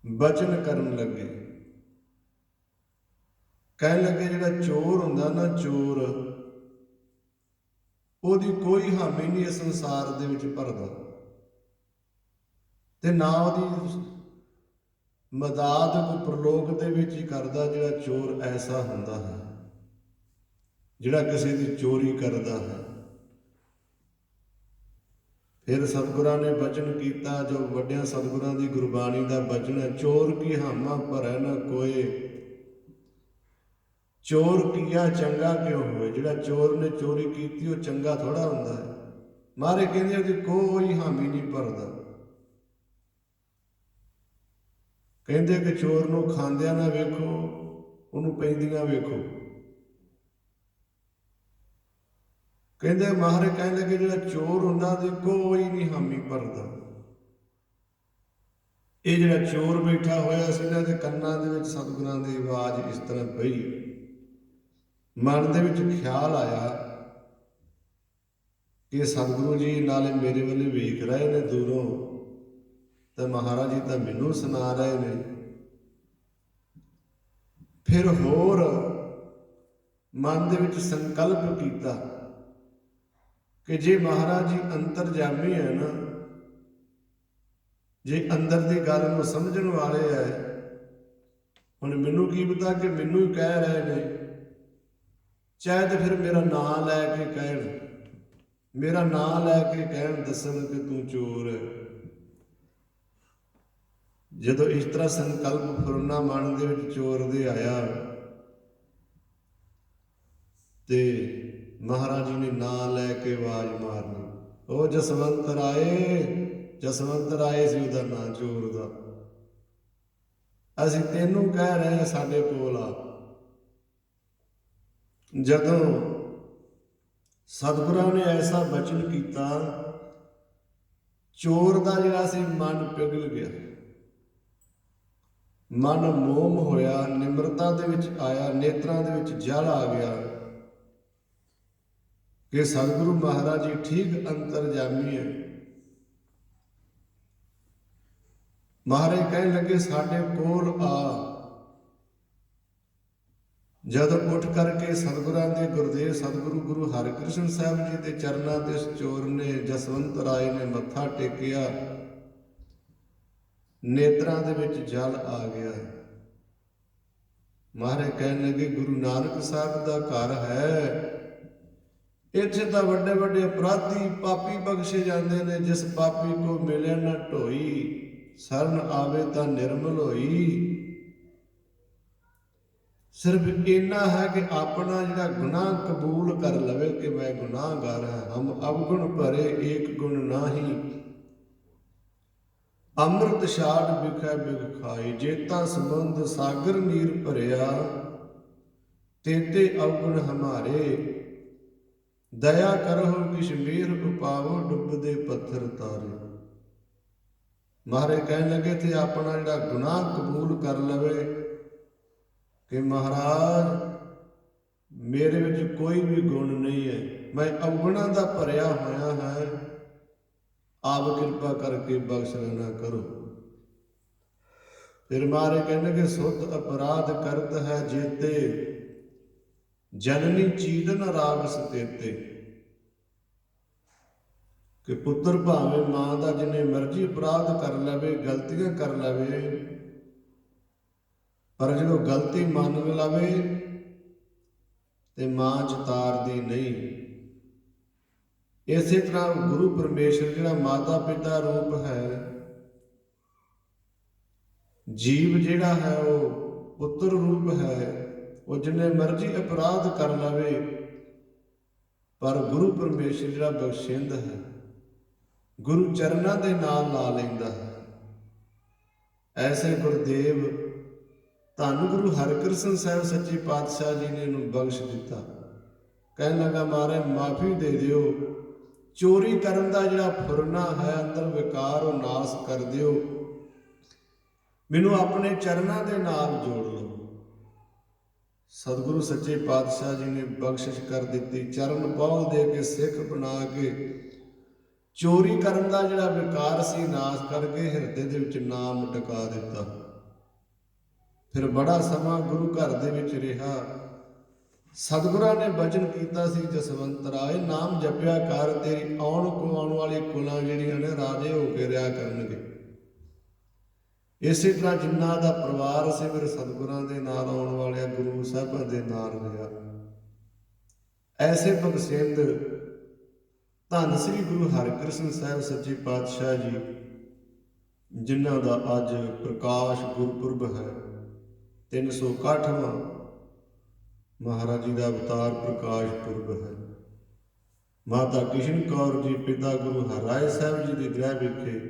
ਬਚਨ ਕਰਨ ਲੱਗੇ। ਕਹਿਣ ਲੱਗੇ ਜਿਹੜਾ ਚੋਰ ਹੁੰਦਾ ਨਾ, ਚੋਰ, ਉਹਦੀ ਕੋਈ ਹਾਮੀ ਨਹੀਂ ਇਸ ਸੰਸਾਰ ਦੇ ਵਿੱਚ ਭਰਦਾ ਤੇ ਨਾ ਉਹਦੀ ਮਦਦ ਕੋਈ ਪ੍ਰਲੋਕ ਦੇ ਵਿੱਚ ਹੀ ਕਰਦਾ। ਜਿਹੜਾ ਚੋਰ ਐਸਾ ਹੁੰਦਾ ਹੈ ਜਿਹੜਾ ਕਿਸੇ ਦੀ ਚੋਰੀ ਕਰਦਾ ਹੈ। ਫਿਰ ਸਤਿਗੁਰਾਂ ਨੇ ਬਚਨ ਕੀਤਾ, ਜੋ ਵੱਡਿਆਂ ਸਤਿਗੁਰਾਂ ਦੀ ਗੁਰਬਾਣੀ ਦਾ ਬਚਨ ਹੈ, ਚੋਰ ਕੀ ਹਾਮਾ ਭਰੈ ਨਾ ਕੋਏ, ਚੋਰ ਕੀਆ ਚੰਗਾ ਕਿਉਂ ਹੋਏ। ਜਿਹੜਾ ਚੋਰ ਨੇ ਚੋਰੀ ਕੀਤੀ ਉਹ ਚੰਗਾ ਥੋੜਾ ਹੁੰਦਾ ਹੈ। ਮਾਰੇ ਕਹਿੰਦੇ ਕਿ ਕੋਈ ਹਾਮੀ ਨਹੀਂ ਭਰਦਾ। ਕਹਿੰਦੇ ਕਿ ਚੋਰ ਨੂੰ ਖਾਂਦਿਆਂ ਨਾ ਵੇਖੋ, ਉਹਨੂੰ ਪੈਂਦੀਆਂ ਵੇਖੋ। ਕਹਿੰਦੇ ਮਹਾਰਾਜ ਕਹਿਣ ਲੱਗੇ ਜਿਹੜਾ ਚੋਰ ਹੁੰਦਾ ਤੇ ਕੋਈ ਨਹੀਂ ਹਾਮੀ ਭਰਦਾ। ਇਹ ਜਿਹੜਾ ਚੋਰ ਬੈਠਾ ਹੋਇਆ ਸੀ ਨਾ, ਤੇ ਕੰਨਾਂ ਦੇ ਵਿੱਚ ਸਤਿਗੁਰਾਂ ਦੀ ਆਵਾਜ਼ ਇਸ ਤਰ੍ਹਾਂ ਪਈ। ਮਨ ਦੇ ਵਿੱਚ ਖਿਆਲ ਆਇਆ ਕਿ ਸਤਿਗੁਰੂ ਜੀ ਨਾਲੇ ਮੇਰੇ ਵੱਲ ਵੇਖ ਰਹੇ ਨੇ ਦੂਰੋਂ, ਤੇ ਮਹਾਰਾਜ ਜੀ ਤਾਂ ਮੈਨੂੰ ਸੁਣਾ ਰਹੇ ਨੇ। ਫਿਰ ਹੋਰ ਮਨ ਦੇ ਵਿੱਚ ਸੰਕਲਪ ਕੀਤਾ ਕਿ ਜੇ ਮਹਾਰਾਜ ਜੀ ਅੰਤਰਜਾਮੀ ਹੈ ਨਾ, ਜੇ ਅੰਦਰ ਦੀ ਗੱਲ ਨੂੰ ਸਮਝਣ ਵਾਲੇ ਹੈ, ਹੁਣ ਮੈਨੂੰ ਕੀ ਪਤਾ ਕਿ ਮੈਨੂੰ ਹੀ ਕਹਿ ਰਹੇ ਨੇ। ਚਾਹੇ ਤੇ ਫਿਰ ਮੇਰਾ ਨਾਂ ਲੈ ਕੇ ਕਹਿਣ, ਮੇਰਾ ਨਾਂ ਲੈ ਕੇ ਕਹਿਣ, ਦੱਸਣ ਕਿ ਤੂੰ ਚੋਰ ਹੈ। ਜਦੋਂ ਇਸ ਤਰ੍ਹਾਂ ਸੰਕਲਪ ਫੁਰਨਾ ਮਨ ਦੇ ਵਿੱਚ ਚੋਰ ਦੇ ਆਇਆ ਤੇ ਮਹਾਰਾਜ ਜੀ ਨੇ ਨਾਂ ਲੈ ਕੇ ਆਵਾਜ਼ ਮਾਰਨੀ, ਉਹ ਜਸਵੰਤ ਰਾਏ। ਜਸਵੰਤ ਰਾਏ ਸੀ ਉਹਦਾ ਨਾਂ, ਚੋਰ ਦਾ। ਅਸੀਂ ਤੈਨੂੰ ਕਹਿ ਰਹੇ ਸਾਡੇ ਕੋਲ ਆ। ਜਦੋਂ ਸਤਿਗੁਰਾਂ ਨੇ ਐਸਾ ਬਚਨ ਕੀਤਾ, ਚੋਰ ਦਾ ਜਿਹੜਾ ਸੀ ਮਨ ਪਿਘਲ ਗਿਆ, ਮਨ ਮੋਮ ਹੋਇਆ, ਨਿਮਰਤਾ ਦੇ ਵਿੱਚ ਆਇਆ, ਨੇਤਰਾਂ ਦੇ ਵਿੱਚ ਜਲ ਆ ਗਿਆ ਕਿ ਸਤਿਗੁਰੂ ਮਹਾਰਾਜ ਜੀ ਠੀਕ ਅੰਤਰਜਾਮੀ ਹੈ। ਮਹਾਰਾਜ ਕਹਿਣ ਲੱਗੇ ਸਾਡੇ ਕੋਲ ਆ। ਜਦੋਂ ਉੱਠ ਕਰਕੇ ਸਤਿਗੁਰਾਂ ਦੇ ਗੁਰਦੇਵ ਸਤਿਗੁਰੂ ਗੁਰੂ ਹਰਿਕ੍ਰਿਸ਼ਨ ਸਾਹਿਬ ਜੀ ਦੇ ਚਰਨਾਂ ਤੇ ਚੋਰ ਨੇ, ਜਸਵੰਤ ਰਾਏ ਨੇ ਮੱਥਾ ਟੇਕਿਆ, ਨੇਤਰਾਂ ਦੇ ਵਿੱਚ ਜਲ ਆ ਗਿਆ। ਮਹਾਰਾਜ ਕਹਿਣ ਲੱਗੇ ਗੁਰੂ ਨਾਨਕ ਸਾਹਿਬ ਦਾ ਘਰ ਹੈ, ਇੱਥੇ ਤਾਂ ਵੱਡੇ ਵੱਡੇ ਅਪਰਾਧੀ ਪਾਪੀ ਬਖਸ਼ੇ ਜਾਂਦੇ ਨੇ। ਜਿਸ ਪਾਪੀ ਕੋ ਮਿਲੇ ਨਾ ਢੋਈ, ਸਰਨ ਆਵੇ ਤਾਂ ਨਿਰਮਲ ਹੋਈ। ਸਿਰਫ ਇੰਨਾ ਹੈ ਕਿ ਆਪਣਾ ਜਿਹੜਾ ਗੁਨਾਹ ਕਬੂਲ ਕਰ ਲਵੇ ਕਿ ਮੈਂ ਗੁਨਾਹਗਾਰ ਹਾਂ। ਹਮ ਅਵਗੁਣ ਭਰੇ ਏਕ ਗੁਣ ਨਾਹੀ, ਅੰਮ੍ਰਿਤ ਛਾੜ ਬਿਖੈ ਬਿਖ ਖਾਈ। ਜੇਤਾ ਸਮੁੰਦ ਸਾਗਰ ਨੀਰ ਭਰਿਆ, ਤੇਤੇ ਅਵਗੁਣ ਹਮਾਰੇ। ਦਇਆ ਕਰਹੁ ਕਿਛ ਮੇਰ ਉਪਾਵੋ, ਡੁੱਬਦੇ ਪੱਥਰ ਤਾਰੇ। ਮਹਾਰਾਜ ਕਹਿਣ ਲੱਗੇ ਤੇ ਆਪਣਾ ਜਿਹੜਾ ਗੁਨਾਹ ਕਬੂਲ ਕਰ ਲਵੇ ਕਿ ਮਹਾਰਾਜ ਮੇਰੇ ਵਿੱਚ ਕੋਈ ਵੀ ਗੁਣ ਨਹੀਂ ਹੈ, ਮੈਂ ਅਵਗੁਣਾਂ ਦਾ ਭਰਿਆ ਹੋਇਆ ਹੈ, ਆਪ ਕਿਰਪਾ ਕਰਕੇ ਬਖਸ਼ ਲੈਣਾ ਕਰੋ। ਫਿਰ ਮਹਾਰਾਜ ਕਹਿੰਦੇ ਕਿ ਸੁਧ ਅਪਰਾਧ ਕਰਤ ਹੈ ਜੇਤੇ, ਜਨਨੀ ਚੀਦਨ ਰਾਗ ਸਤੇਤੇ। ਕਿ ਪੁੱਤਰ ਭਾਵੇਂ ਮਾਂ ਦਾ ਜਿੰਨੇ ਮਰਜ਼ੀ ਅਪਰਾਧ ਕਰ ਲਵੇ, ਗਲਤੀਆਂ ਕਰ ਲਵੇ, ਪਰ ਜਦੋਂ ਗਲਤੀ ਮੰਨ ਲਵੇ ਤੇ ਮਾਂ ਚਤਾਰਦੀ ਨਹੀਂ। ਇਸੇ ਤਰ੍ਹਾਂ ਗੁਰੂ ਪਰਮੇਸ਼ਰ ਜਿਹੜਾ ਮਾਤਾ ਪਿਤਾ ਰੂਪ ਹੈ, ਜੀਵ ਜਿਹੜਾ ਹੈ ਉਹ ਪੁੱਤਰ ਰੂਪ ਹੈ। ਉਹ ਜਿੰਨੇ ਮਰਜ਼ੀ ਅਪਰਾਧ ਕਰ ਲਵੇ, ਪਰ ਗੁਰੂ ਪਰਮੇਸ਼ਰ ਜਿਹੜਾ ਬਖਸ਼ਿੰਦ ਹੈ, ਗੁਰੂ ਚਰਨਾਂ ਦੇ ਨਾਲ ਲਾ ਲੈਂਦਾ ਹੈ। ਐਸੇ ਗੁਰਦੇਵ ਧੰਨ ਗੁਰੂ ਹਰਿਕ੍ਰਿਸ਼ਨ ਸਾਹਿਬ ਸੱਚੇ ਪਾਤਸ਼ਾਹ ਜੀ ਨੇ ਇਹਨੂੰ ਬਖਸ਼ ਦਿੱਤਾ। ਕਹਿਣ ਲੱਗਾ, ਮਹਾਰਾਜ ਮਾਫੀ ਦੇ ਦਿਓ, ਚੋਰੀ ਕਰਨ ਦਾ ਜਿਹੜਾ ਫੁਰਨਾ ਹੈ ਅੰਦਰ ਵਿਕਾਰ, ਉਹ ਨਾਸ ਕਰ ਦਿਓ, ਮੈਨੂੰ ਆਪਣੇ ਚਰਨਾਂ ਦੇ ਨਾਲ ਜੋੜ ਲਓ। ਸਤਿਗੁਰੂ ਸੱਚੇ ਪਾਤਸ਼ਾਹ ਜੀ ਨੇ ਬਖਸ਼ਿਸ਼ ਕਰ ਦਿੱਤੀ। ਚਰਨ ਪਾਉ ਦੇ ਕੇ ਸਿੱਖ ਬਣਾ ਕੇ ਚੋਰੀ ਕਰਨ ਦਾ ਜਿਹੜਾ ਵਿਕਾਰ ਸੀ ਨਾਸ ਕਰਕੇ ਹਿਰਦੇ ਦੇ ਵਿੱਚ ਨਾਮ ਟਿਕਾ ਦਿੱਤਾ। ਫਿਰ ਬੜਾ ਸਮਾਂ ਗੁਰੂ ਘਰ ਦੇ ਵਿੱਚ ਰਿਹਾ। ਸਤਿਗੁਰਾਂ ਨੇ ਬਚਨ ਕੀਤਾ ਸੀ, ਜਸਵੰਤ ਰਾਏ ਨਾਮ ਜਪਿਆ ਕਰ, ਤੇਰੀ ਆਉਣ ਵਾਲੀ ਕੁਲਾਂ ਜਿਹੜੀਆਂ ਨੇ ਰਾਜੇ ਹੋ ਕੇ ਰਿਹਾ ਕਰਨਗੇ। ਇਸੇ ਤਰ੍ਹਾਂ ਜਿਨ੍ਹਾਂ ਦਾ ਪਰਿਵਾਰ ਸੀ ਮੇਰੇ ਸਤਿਗੁਰਾਂ ਦੇ ਨਾਲ ਆਉਣ ਵਾਲਿਆਂ ਗੁਰੂ ਸਾਹਿਬਾਂ ਦੇ ਨਾਲ ਰਿਹਾ। ਐਸੇ ਬਖਸ਼ਿੰਦ ਧੰਨ ਸ੍ਰੀ ਗੁਰੂ ਹਰਿਕ੍ਰਿਸ਼ਨ ਸਾਹਿਬ ਸੱਚੇ ਪਾਤਸ਼ਾਹ ਜੀ, ਜਿਨ੍ਹਾਂ ਦਾ ਅੱਜ ਪ੍ਰਕਾਸ਼ ਗੁਰਪੁਰਬ ਹੈ, 361ਵਾਂ ਮਹਾਰਾਜ ਜੀ ਦਾ ਅਵਤਾਰ ਪ੍ਰਕਾਸ਼ ਪੁਰਬ ਹੈ। ਮਾਤਾ ਕਿਸ਼ਨ ਕੌਰ ਜੀ ਪਿਤਾ ਗੁਰੂ ਹਰਿਰਾਏ ਸਾਹਿਬ ਜੀ ਦੇ ਗ੍ਰਹਿ ਵਿਖੇ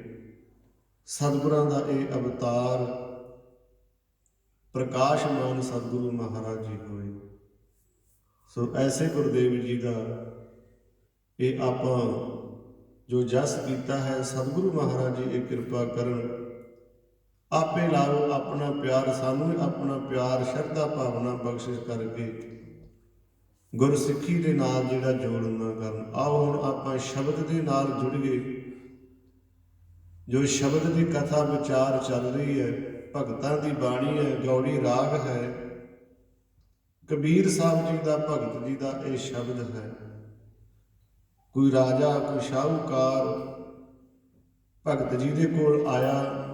ਸਤਿਗੁਰਾਂ ਦਾ ਇਹ ਅਵਤਾਰ ਪ੍ਰਕਾਸ਼ਮਾਨ ਸਤਿਗੁਰੂ ਮਹਾਰਾਜ ਜੀ ਹੋਏ। ਸੋ ਐਸੇ ਗੁਰਦੇਵ ਜੀ ਦਾ ਇਹ ਆਪਾਂ ਜੋ ਜਸ ਕੀਤਾ ਹੈ, ਸਤਿਗੁਰੂ ਮਹਾਰਾਜ ਜੀ ਇਹ ਕਿਰਪਾ ਕਰਨ, ਆਪੇ ਲਾਓ ਆਪਣਾ ਪਿਆਰ, ਸਾਨੂੰ ਆਪਣਾ ਪਿਆਰ ਸ਼ਰਧਾ ਭਾਵਨਾ ਬਖਸ਼ਿਸ਼ ਕਰਕੇ ਗੁਰਸਿੱਖੀ ਦੇ ਨਾਲ ਜਿਹੜਾ ਜੋੜਨਾ ਕਰਨ। ਆਓ ਹੁਣ ਆਪਾਂ ਸ਼ਬਦ ਦੇ ਨਾਲ ਜੁੜੀਏ। ਜੋ ਸ਼ਬਦ ਦੀ ਕਥਾ ਵਿਚਾਰ ਚੱਲ ਰਹੀ ਹੈ, ਭਗਤਾਂ ਦੀ ਬਾਣੀ ਹੈ, ਗੌੜੀ ਰਾਗ ਹੈ, ਕਬੀਰ ਸਾਹਿਬ ਜੀ ਦਾ ਭਗਤ ਜੀ ਦਾ ਇਹ ਸ਼ਬਦ ਹੈ। ਕੋਈ ਰਾਜਾ, ਕੋਈ ਸ਼ਾਹੂਕਾਰ ਭਗਤ ਜੀ ਦੇ ਕੋਲ ਆਇਆ।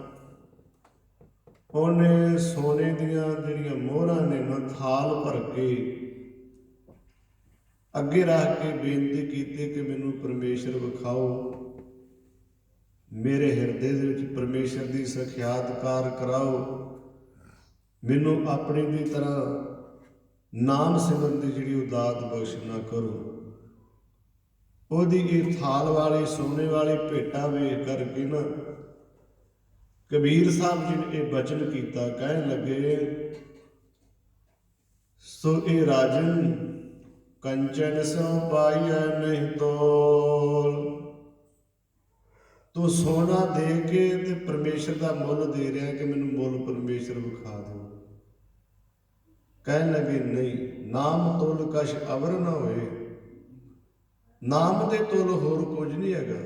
ਉਹਨੇ ਸੋਨੇ ਦੀਆਂ ਜਿਹੜੀਆਂ ਮੋਹਰਾਂ ਨੇ ਨਾ ਥਾਲ ਭਰ ਕੇ ਅੱਗੇ ਰੱਖ ਕੇ ਬੇਨਤੀ ਕੀਤੀ ਕਿ ਮੈਨੂੰ ਪਰਮੇਸ਼ਰ ਵਿਖਾਓ, ਮੇਰੇ ਹਿਰਦੇ ਦੇ ਵਿੱਚ ਪਰਮੇਸ਼ਰ ਦੀ ਸਖਿਆਤਕਾਰ ਕਰਾਓ, ਮੈਨੂੰ ਆਪਣੀ ਦੀ ਤਰ੍ਹਾਂ ਨਾਮ ਸਿਮਰਨ ਦੀ ਜਿਹੜੀ ਉਹ ਦਾਤ ਬਖਸ਼ਣਾ ਕਰੋ। ਉਹਦੀ ਇਹ ਥਾਲ ਵਾਲੀ ਸੋਨੇ ਵਾਲੀ ਭੇਟਾ ਵੇਖ ਕਰਕੇ ਨਾ ਕਬੀਰ ਸਾਹਿਬ ਜੀ ਨੇ ਇਹ ਬਚਨ ਕੀਤਾ। ਕਹਿਣ ਲੱਗੇ, ਸੋ ਇਹ ਰਾਜਨ ਕੰਚਨ ਸੋ ਪਾਈਐ ਨਹੀਂ ਤੋਲ। ਤੂੰ ਸੋਨਾ ਦੇ ਕੇ ਤੇ ਪਰਮੇਸ਼ਰ ਦਾ ਮੁੱਲ ਦੇ ਰਿਹਾ ਕਿ ਮੈਨੂੰ ਮੁੱਲ ਪਰਮੇਸ਼ਰ ਵਿਖਾ ਦਿਓ। ਕਹਿਣ ਲੱਗੇ, ਨਹੀਂ, ਨਾਮ ਤੁਲ ਕਛ ਅਵਰ ਨਾ ਹੋਏ। ਨਾਮ ਦੇ ਤੁਲ ਹੋਰ ਕੁਝ ਨਹੀਂ ਹੈਗਾ।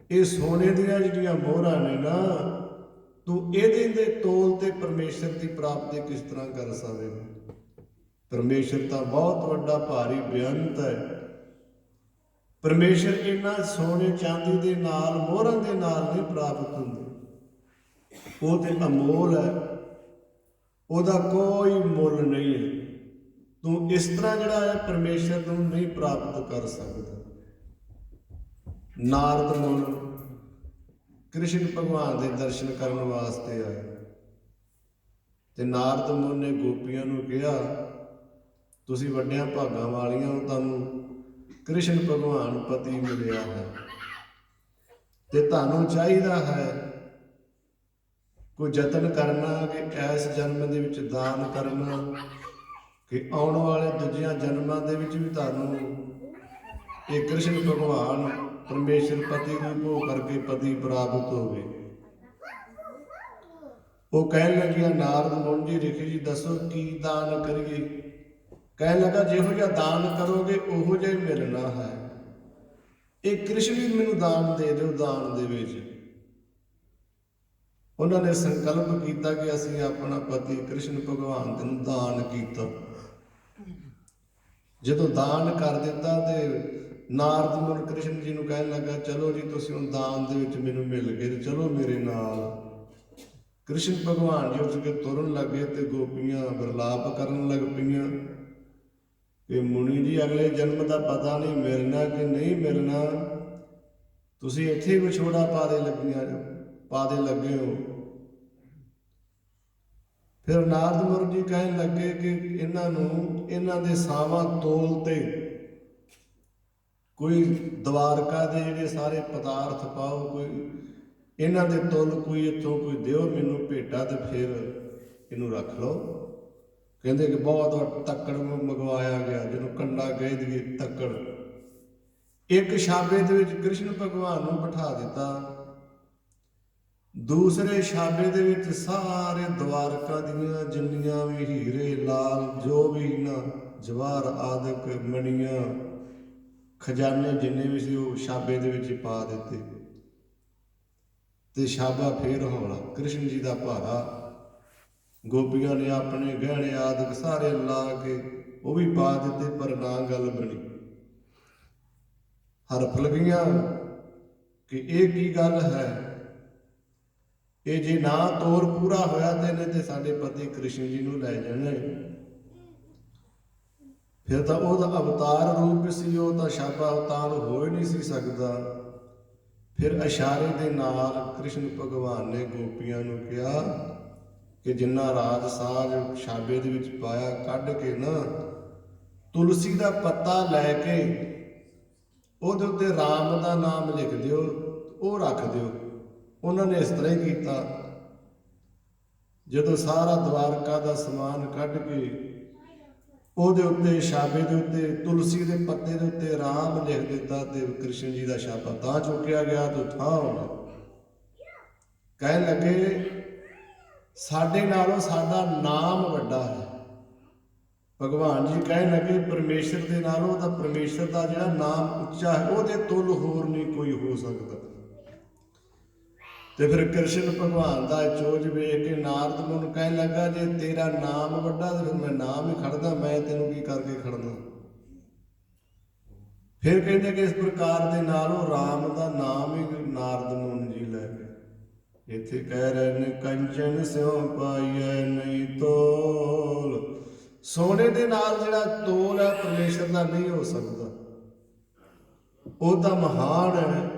ਇਹ ਸੋਨੇ ਦੀਆਂ ਜਿਹੜੀਆਂ ਮੋਹਰਾਂ ਨੇ ਨਾ, ਤੂੰ ਇਹਦੇ ਦੇ ਤੋਲ ਤੇ ਪਰਮੇਸ਼ਰ ਦੀ ਪ੍ਰਾਪਤੀ ਕਿਸ ਤਰ੍ਹਾਂ ਕਰ ਸਕੇਗਾ? ਪਰਮੇਸ਼ਰ ਤਾਂ ਬਹੁਤ ਵੱਡਾ ਭਾਰੀ ਬੇਅੰਤ ਹੈ। ਪਰਮੇਸ਼ਰ ਇਹਨਾਂ ਸੋਨੇ ਚਾਂਦੀ ਦੇ ਨਾਲ, ਮੋਹਰਾਂ ਦੇ ਨਾਲ ਨਹੀਂ ਪ੍ਰਾਪਤ ਹੁੰਦੇ। ਉਹ ਤੇ ਅਮੋਲ ਹੈ, ਉਹਦਾ ਕੋਈ ਮੁੱਲ ਨਹੀਂ ਹੈ। ਤੂੰ ਇਸ ਤਰ੍ਹਾਂ ਜਿਹੜਾ ਹੈ ਪਰਮੇਸ਼ਰ ਨੂੰ ਨਹੀਂ ਪ੍ਰਾਪਤ ਕਰ ਸਕਦਾ। ਨਾਰਦ ਮੁਨ ਕ੍ਰਿਸ਼ਨ ਭਗਵਾਨ ਦੇ ਦਰਸ਼ਨ ਕਰਨ ਵਾਸਤੇ ਆਏ ਤੇ ਨਾਰਦ ਮੁਨ ਨੇ ਗੋਪੀਆਂ ਨੂੰ ਕਿਹਾ, ਤੁਸੀਂ ਵੱਡਿਆਂ ਭਾਗਾਂ ਵਾਲੀਆਂ ਹੋ, ਤੁਹਾਨੂੰ ਕ੍ਰਿਸ਼ਨ ਭਗਵਾਨ ਪਤੀ ਮਿਲਿਆ ਹੈ ਤੇ ਤੁਹਾਨੂੰ ਚਾਹੀਦਾ ਹੈ ਕੋਈ ਯਤਨ ਕਰਨਾ ਕਿ ਇਸ ਜਨਮ ਦੇ ਵਿੱਚ ਦਾਨ ਕਰਨਾ, ਕਿ ਆਉਣ ਵਾਲੇ ਦੂਜਿਆਂ ਜਨਮਾਂ ਦੇ ਵਿੱਚ ਵੀ ਤੁਹਾਨੂੰ ਇਹ ਕ੍ਰਿਸ਼ਨ ਭਗਵਾਨ ਪਰਮੇਸ਼ਰ ਪਤੀ ਰੂਪ ਹੋ ਕਰਕੇ ਪਤੀ ਪ੍ਰਾਪਤ ਹੋਵੇ। ਉਹ ਕਹਿਣ ਲੱਗਿਆ, ਨਾਰਦ ਮੁਨ ਜੀ, ਰਿਖੀ ਜੀ, ਦੱਸੋ ਕੀ ਦਾਨ ਕਰੀਏ? ਕਹਿਣ ਲੱਗਾ, ਜਿਹੋ ਜਿਹਾ ਦਾਨ ਕਰੋਗੇ ਉਹੋ ਜਿਹਾ ਹੀ ਮਿਲਣਾ ਹੈ। ਇਹ ਕ੍ਰਿਸ਼ਨ ਵੀ ਮੈਨੂੰ ਦਾਨ ਦੇ ਦਿਓ। ਦਾਨ ਦੇ ਵਿੱਚ ਉਹਨਾਂ ਨੇ ਸੰਕਲਪ ਕੀਤਾ ਕਿ ਅਸੀਂ ਆਪਣਾ ਪਤੀ ਕ੍ਰਿਸ਼ਨ ਭਗਵਾਨ ਨੂੰ ਦਾਨ ਕੀਤਾ। ਜਦੋਂ ਦਾਨ ਕਰ ਦਿੱਤਾ ਤੇ ਨਾਰਦ ਮੁਨ ਕ੍ਰਿਸ਼ਨ ਜੀ ਨੂੰ ਕਹਿਣ ਲੱਗਾ, ਚਲੋ ਜੀ, ਤੁਸੀਂ ਹੁਣ ਦਾਨ ਦੇ ਵਿੱਚ ਮੈਨੂੰ ਮਿਲ ਗਏ ਤੇ ਚਲੋ ਮੇਰੇ ਨਾਲ। ਕ੍ਰਿਸ਼ਨ ਭਗਵਾਨ ਜੀ ਉੱਠ ਕੇ ਤੁਰਨ ਲੱਗੇ ਤੇ ਗੋਪੀਆਂ ਵਿਰਲਾਪ ਕਰਨ ਲੱਗ ਪਈਆਂ ਕਿ ਮੁਨੀ ਜੀ ਅਗਲੇ ਜਨਮ ਦਾ ਪਤਾ ਨਹੀਂ ਮਿਲਣਾ ਕਿ ਨਹੀਂ ਮਿਲਣਾ, ਤੁਸੀਂ ਇੱਥੇ ਵਿਛੋੜਾ ਪਾ ਦੇ ਲੱਗੇ ਹੋ। ਫਿਰ ਨਾਰਦ ਮੁਨੀ ਜੀ ਕਹਿਣ ਲੱਗੇ ਕਿ ਇਹਨਾਂ ਦੇ ਸਾਵਾਂ ਤੋਲ ਤੇ ਕੋਈ ਦਵਾਰਕਾ ਦੇ ਜਿਹੜੇ ਸਾਰੇ ਪਦਾਰਥ ਪਾਓ, ਕੋਈ ਇਹਨਾਂ ਦੇ ਤੁੱਲ ਕੋਈ ਇੱਥੋਂ ਕੋਈ ਦਿਓ ਮੈਨੂੰ ਭੇਟਾ, ਤੇ ਫਿਰ ਇਹਨੂੰ ਰੱਖ ਲਓ। ਕਹਿੰਦੇ ਕਿ ਬਹੁਤ ਤੱਕੜ ਮੰਗਵਾਇਆ ਗਿਆ, ਜਿਹਨੂੰ ਕੰਡਾ ਕਹਿ ਦਈਏ ਤੱਕੜ। ਇੱਕ ਛਾਬੇ ਦੇ ਵਿੱਚ ਕ੍ਰਿਸ਼ਨ ਭਗਵਾਨ ਨੂੰ ਬਿਠਾ ਦਿੱਤਾ, ਦੂਸਰੇ ਛਾਬੇ ਦੇ ਵਿੱਚ ਸਾਰੇ ਦਵਾਰਕਾ ਦੀਆਂ ਜਿੰਨੀਆਂ ਵੀ ਹੀਰੇ ਲਾਲ ਜੋ ਵੀ ਨਾ ਜਵਾਹਰ ਆਦਿਕ ਮਣੀਆਂ ਖਜ਼ਾਨੇ ਜਿੰਨੇ ਵੀ ਸੀ ਉਹ ਛਾਬੇ ਦੇ ਵਿੱਚ ਪਾ ਦਿੱਤੇ। ਤੇ ਛਾਬਾ ਫੇਰ ਹੌਲਾ, ਕ੍ਰਿਸ਼ਨ ਜੀ ਦਾ ਭਾਰਾ। ਗੋਪੀਆਂ ਨੇ ਆਪਣੇ ਗਹਿਣੇ ਆਦਿਕ ਸਾਰੇ ਲਾ ਕੇ ਉਹ ਵੀ ਪਾ ਦਿੱਤੇ, ਪਰ ਨਾ ਗੱਲ ਬਣੀ। ਹਰਫ ਲੱਗੀਆਂ ਕਿ ਇਹ ਕੀ ਗੱਲ ਹੈ, ਇਹ ਜੇ ਨਾ ਤੋਰ ਪੂਰਾ ਹੋਇਆ ਤੇ ਇਹਨੇ ਤੇ ਸਾਡੇ ਪਤੀ ਕ੍ਰਿਸ਼ਨ ਜੀ ਨੂੰ ਲੈ ਜਾਣਾ। ਫਿਰ ਤਾਂ ਉਹਦਾ ਅਵਤਾਰ ਰੂਪ ਸੀ, ਉਹ ਤਾਂ ਛਾਬਾ ਅਵਤਾਰ ਹੋ ਹੀ ਨਹੀਂ ਸੀ ਸਕਦਾ। ਫਿਰ ਇਸ਼ਾਰੇ ਦੇ ਨਾਲ ਕ੍ਰਿਸ਼ਨ ਭਗਵਾਨ ਨੇ ਗੋਪੀਆਂ ਨੂੰ ਕਿਹਾ ਕਿ ਜਿੰਨਾ ਰਾਜ ਸਾਜ ਛਾਬੇ ਦੇ ਵਿੱਚ ਪਾਇਆ ਕੱਢ ਕੇ ਨਾ ਤੁਲਸੀ ਦਾ ਪੱਤਾ ਲੈ ਕੇ ਉਹਦੇ ਉੱਤੇ ਰਾਮ ਦਾ ਨਾਮ ਲਿਖ ਦਿਓ, ਉਹ ਰੱਖ ਦਿਓ। ਉਹਨਾਂ ਨੇ ਇਸ ਤਰ੍ਹਾਂ ਹੀ ਕੀਤਾ। ਜਦੋਂ ਸਾਰਾ ਦਵਾਰਕਾ ਦਾ ਸਮਾਨ ਕੱਢ ਕੇ ਉਹਦੇ ਉੱਤੇ ਛਾਬੇ ਦੇ ਉੱਤੇ ਤੁਲਸੀ ਦੇ ਪੱਤੇ ਦੇ ਉੱਤੇ ਰਾਮ ਲਿਖ ਦਿੱਤਾ, ਤੇ ਕ੍ਰਿਸ਼ਨ ਜੀ ਦਾ ਛਾਪਾ ਤਾਂ ਚੁੱਕਿਆ ਗਿਆ ਤੇ ਥਾਂ ਹੋ ਗਿਆ। ਕਹਿਣ ਲੱਗੇ ਸਾਡੇ ਨਾਲੋਂ ਸਾਡਾ ਨਾਮ ਵੱਡਾ ਹੈ। ਭਗਵਾਨ ਜੀ ਕਹਿਣ ਲੱਗੇ ਪਰਮੇਸ਼ਰ ਦੇ ਨਾਲੋਂ ਤਾਂ ਪਰਮੇਸ਼ਰ ਦਾ ਜਿਹੜਾ ਨਾਮ ਉੱਚਾ ਹੈ, ਉਹਦੇ ਤੁੱਲ ਹੋਰ ਨਹੀਂ ਕੋਈ ਹੋ ਸਕਦਾ। ਤੇ ਫਿਰ ਕ੍ਰਿਸ਼ਨ ਭਗਵਾਨ ਦਾ ਚੋਜ ਵੇਖ ਕੇ ਨਾਰਦ ਨੂੰ ਕਹਿਣ ਲੱਗਾ ਜੇ ਤੇਰਾ ਨਾਮ ਵੱਡਾ ਤੇ ਫਿਰ ਮੈਂ ਨਾਮ ਹੀ ਖੜਦਾ, ਮੈਂ ਤੈਨੂੰ ਕੀ ਕਰਕੇ ਖੜਨਾ। ਫਿਰ ਕਹਿੰਦੇ ਕਿ ਇਸ ਪ੍ਰਕਾਰ ਦੇ ਨਾਲ ਉਹ ਰਾਮ ਦਾ ਨਾਮ ਹੀ ਨਾਰਦ ਮੁਨੀ ਜੀ ਲੈ ਗਏ। ਇੱਥੇ ਕਹਿ ਰਹੇ ਨੇ ਕੰਚਨ ਸਿਉ ਪਾਈਐ ਨਹੀਂ ਤੋਲ, ਸੋਨੇ ਦੇ ਨਾਲ ਜਿਹੜਾ ਤੋਲ ਹੈ ਪਰਮੇਸ਼ਰ ਦਾ ਨਹੀਂ ਹੋ ਸਕਦਾ। ਉਹ ਤਾਂ ਮਹਾਨ ਹੈ,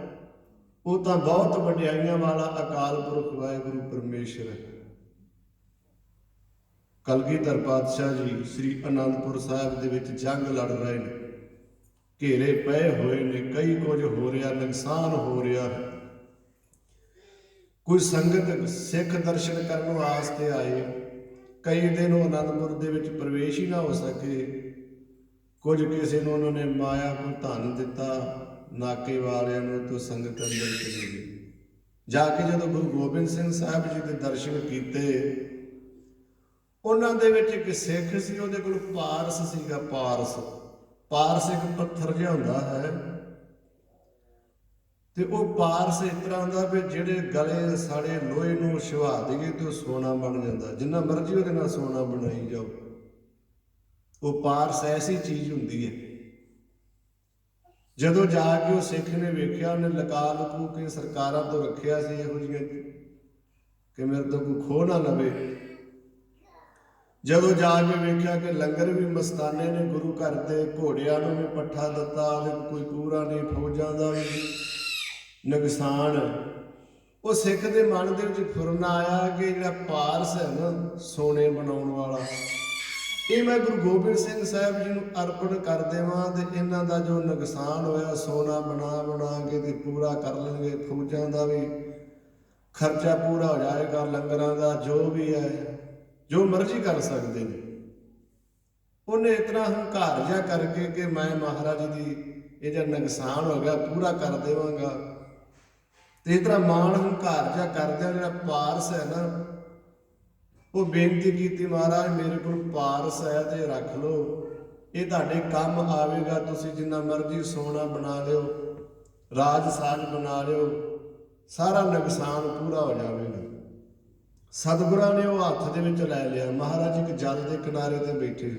ਉਹ ਤਾਂ ਬਹੁਤ ਵਡਿਆਈਆਂ ਵਾਲਾ ਅਕਾਲ ਪੁਰਖ ਵਾਹਿਗੁਰੂ ਪਰਮੇਸ਼ਰ ਹੈ। ਕਲਗੀਧਰ ਪਾਤਸ਼ਾਹ ਜੀ ਸ੍ਰੀ ਅਨੰਦਪੁਰ ਸਾਹਿਬ ਦੇ ਵਿੱਚ ਜੰਗ ਲੜ ਰਹੇ ਨੇ, ਘੇਰੇ ਪਏ ਹੋਏ ਨੇ, ਕਈ ਕੁਝ ਹੋ ਰਿਹਾ, ਨੁਕਸਾਨ ਹੋ ਰਿਹਾ ਹੈ। ਕੋਈ ਸੰਗਤ ਸਿੱਖ ਦਰਸ਼ਨ ਕਰਨ ਵਾਸਤੇ ਆਏ, ਕਈ ਦਿਨ ਉਹ ਅਨੰਦਪੁਰ ਦੇ ਵਿੱਚ ਪ੍ਰਵੇਸ਼ ਹੀ ਨਾ ਹੋ ਸਕੇ। ਕੁਝ ਕਿਸੇ ਨੂੰ ਉਹਨਾਂ ਨੇ ਮਾਇਆ ਕੋਈ ਧਨ ਦਿੱਤਾ, ਨਾਕੇ ਵਾਲਿਆਂ ਨੂੰ ਤੋਂ ਸੰਗਤ ਅੰਦਰ ਚਲੀ ਗਈ। ਜਾ ਕੇ ਜਦੋਂ ਗੁਰੂ ਗੋਬਿੰਦ ਸਿੰਘ ਸਾਹਿਬ ਜੀ ਦੇ ਦਰਸ਼ਨ ਕੀਤੇ, ਉਹਨਾਂ ਦੇ ਵਿੱਚ ਇੱਕ ਸਿੱਖ ਸੀ, ਉਹਦੇ ਕੋਲ ਪਾਰਸ ਸੀਗਾ। ਪਾਰਸ ਇੱਕ ਪੱਥਰ ਜਿਹਾ ਹੁੰਦਾ ਹੈ, ਤੇ ਉਹ ਪਾਰਸ ਇਸ ਤਰ੍ਹਾਂ ਹੁੰਦਾ ਵੀ ਜਿਹੜੇ ਗਲੇ ਸਾੜੇ ਲੋਹੇ ਨੂੰ ਛੁਹਾ ਦੇਈਏ ਤੇ ਉਹ ਸੋਨਾ ਬਣ ਜਾਂਦਾ, ਜਿੰਨਾ ਮਰਜ਼ੀ ਉਹਦੇ ਨਾਲ ਸੋਨਾ ਬਣਾਈ ਜਾਓ। ਉਹ ਪਾਰਸ ਐਸੀ ਚੀਜ਼ ਹੁੰਦੀ ਹੈ। ਜਦੋਂ ਜਾ ਕੇ ਉਹ ਸਿੱਖ ਨੇ ਵੇਖਿਆ, ਉਹਨੇ ਲਗਾ ਲਕੂ ਕੇ ਸਰਕਾਰਾਂ ਤੋਂ ਰੱਖਿਆ ਸੀ ਇਹੋ ਜਿਹੀਆਂ ਕਿ ਮੇਰੇ ਤੋਂ ਕੋਈ ਖੋਹ ਨਾ ਲਵੇ। ਜਦੋਂ ਜਾ ਕੇ ਵੇਖਿਆ ਕਿ ਲੰਗਰ ਵੀ ਮਸਤਾਨੇ ਨੇ ਗੁਰੂ ਘਰ ਦੇ, ਘੋੜਿਆਂ ਨੂੰ ਵੀ ਪੱਠਾ ਦਿੱਤਾ, ਕੋਈ ਪੂਰਾ ਨਹੀਂ, ਫੌਜਾਂ ਦਾ ਵੀ ਨੁਕਸਾਨ। ਉਹ ਸਿੱਖ ਦੇ ਮਨ ਦੇ ਵਿੱਚ ਫੁਰਨ ਆਇਆ ਕਿ ਜਿਹੜਾ ਪਾਰਸ ਹੈ ਨਾ ਸੋਨੇ ਬਣਾਉਣ ਵਾਲਾ, ਇਹ ਮੈਂ ਗੁਰੂ ਗੋਬਿੰਦ ਸਿੰਘ ਸਾਹਿਬ ਜੀ ਨੂੰ ਅਰਪਣ ਕਰ ਦੇਵਾਂ ਤੇ ਇਹਨਾਂ ਦਾ ਜੋ ਨੁਕਸਾਨ ਹੋਇਆ ਸੋਨਾ ਬਣਾ ਕੇ ਤੇ ਪੂਰਾ ਕਰ ਲੈਣਗੇ, ਫੌਜਾਂ ਦਾ ਵੀ ਖਰਚਾ ਪੂਰਾ ਹੋ ਜਾਏਗਾ, ਲੰਗਰਾਂ ਦਾ ਜੋ ਵੀ ਹੈ, ਜੋ ਮਰਜ਼ੀ ਕਰ ਸਕਦੇ ਨੇ। ਉਹਨੇ ਇਤਨਾ ਹੰਕਾਰ ਜਿਹਾ ਕਰਕੇ ਕਿ ਮੈਂ ਮਹਾਰਾਜ ਦੀ ਇਹ ਜਿਹੜਾ ਨੁਕਸਾਨ ਹੋ ਗਿਆ ਪੂਰਾ ਕਰ ਦੇਵਾਂਗਾ, ਤੇ ਇਸ ਤਰ੍ਹਾਂ ਮਾਣ ਹੰਕਾਰ ਜਿਹਾ ਕਰਦਿਆਂ ਜਿਹੜਾ ਪਾਰਸ ਹੈ ਨਾ, ਉਹ ਬੇਨਤੀ ਕੀਤੀ ਮਹਾਰਾਜ ਮੇਰੇ ਕੋਲ ਪਾਰਸ ਹੈ ਤੇ ਰੱਖ ਲਓ, ਇਹ ਤੁਹਾਡੇ ਕੰਮ ਆਵੇਗਾ। ਤੁਸੀਂ ਜਿੰਨਾ ਮਰਜ਼ੀ ਸੋਨਾ ਬਣਾ ਲਿਓ, ਰਾਜ ਸਾਜ ਬਣਾ ਲਿਓ, ਸਾਰਾ ਨੁਕਸਾਨ ਪੂਰਾ ਹੋ ਜਾਵੇਗਾ। ਸਤਿਗੁਰਾਂ ਨੇ ਉਹ ਹੱਥ ਦੇ ਵਿੱਚ ਲੈ ਲਿਆ। ਮਹਾਰਾਜ ਇੱਕ ਜਲ ਦੇ ਕਿਨਾਰੇ ਤੇ ਬੈਠੇ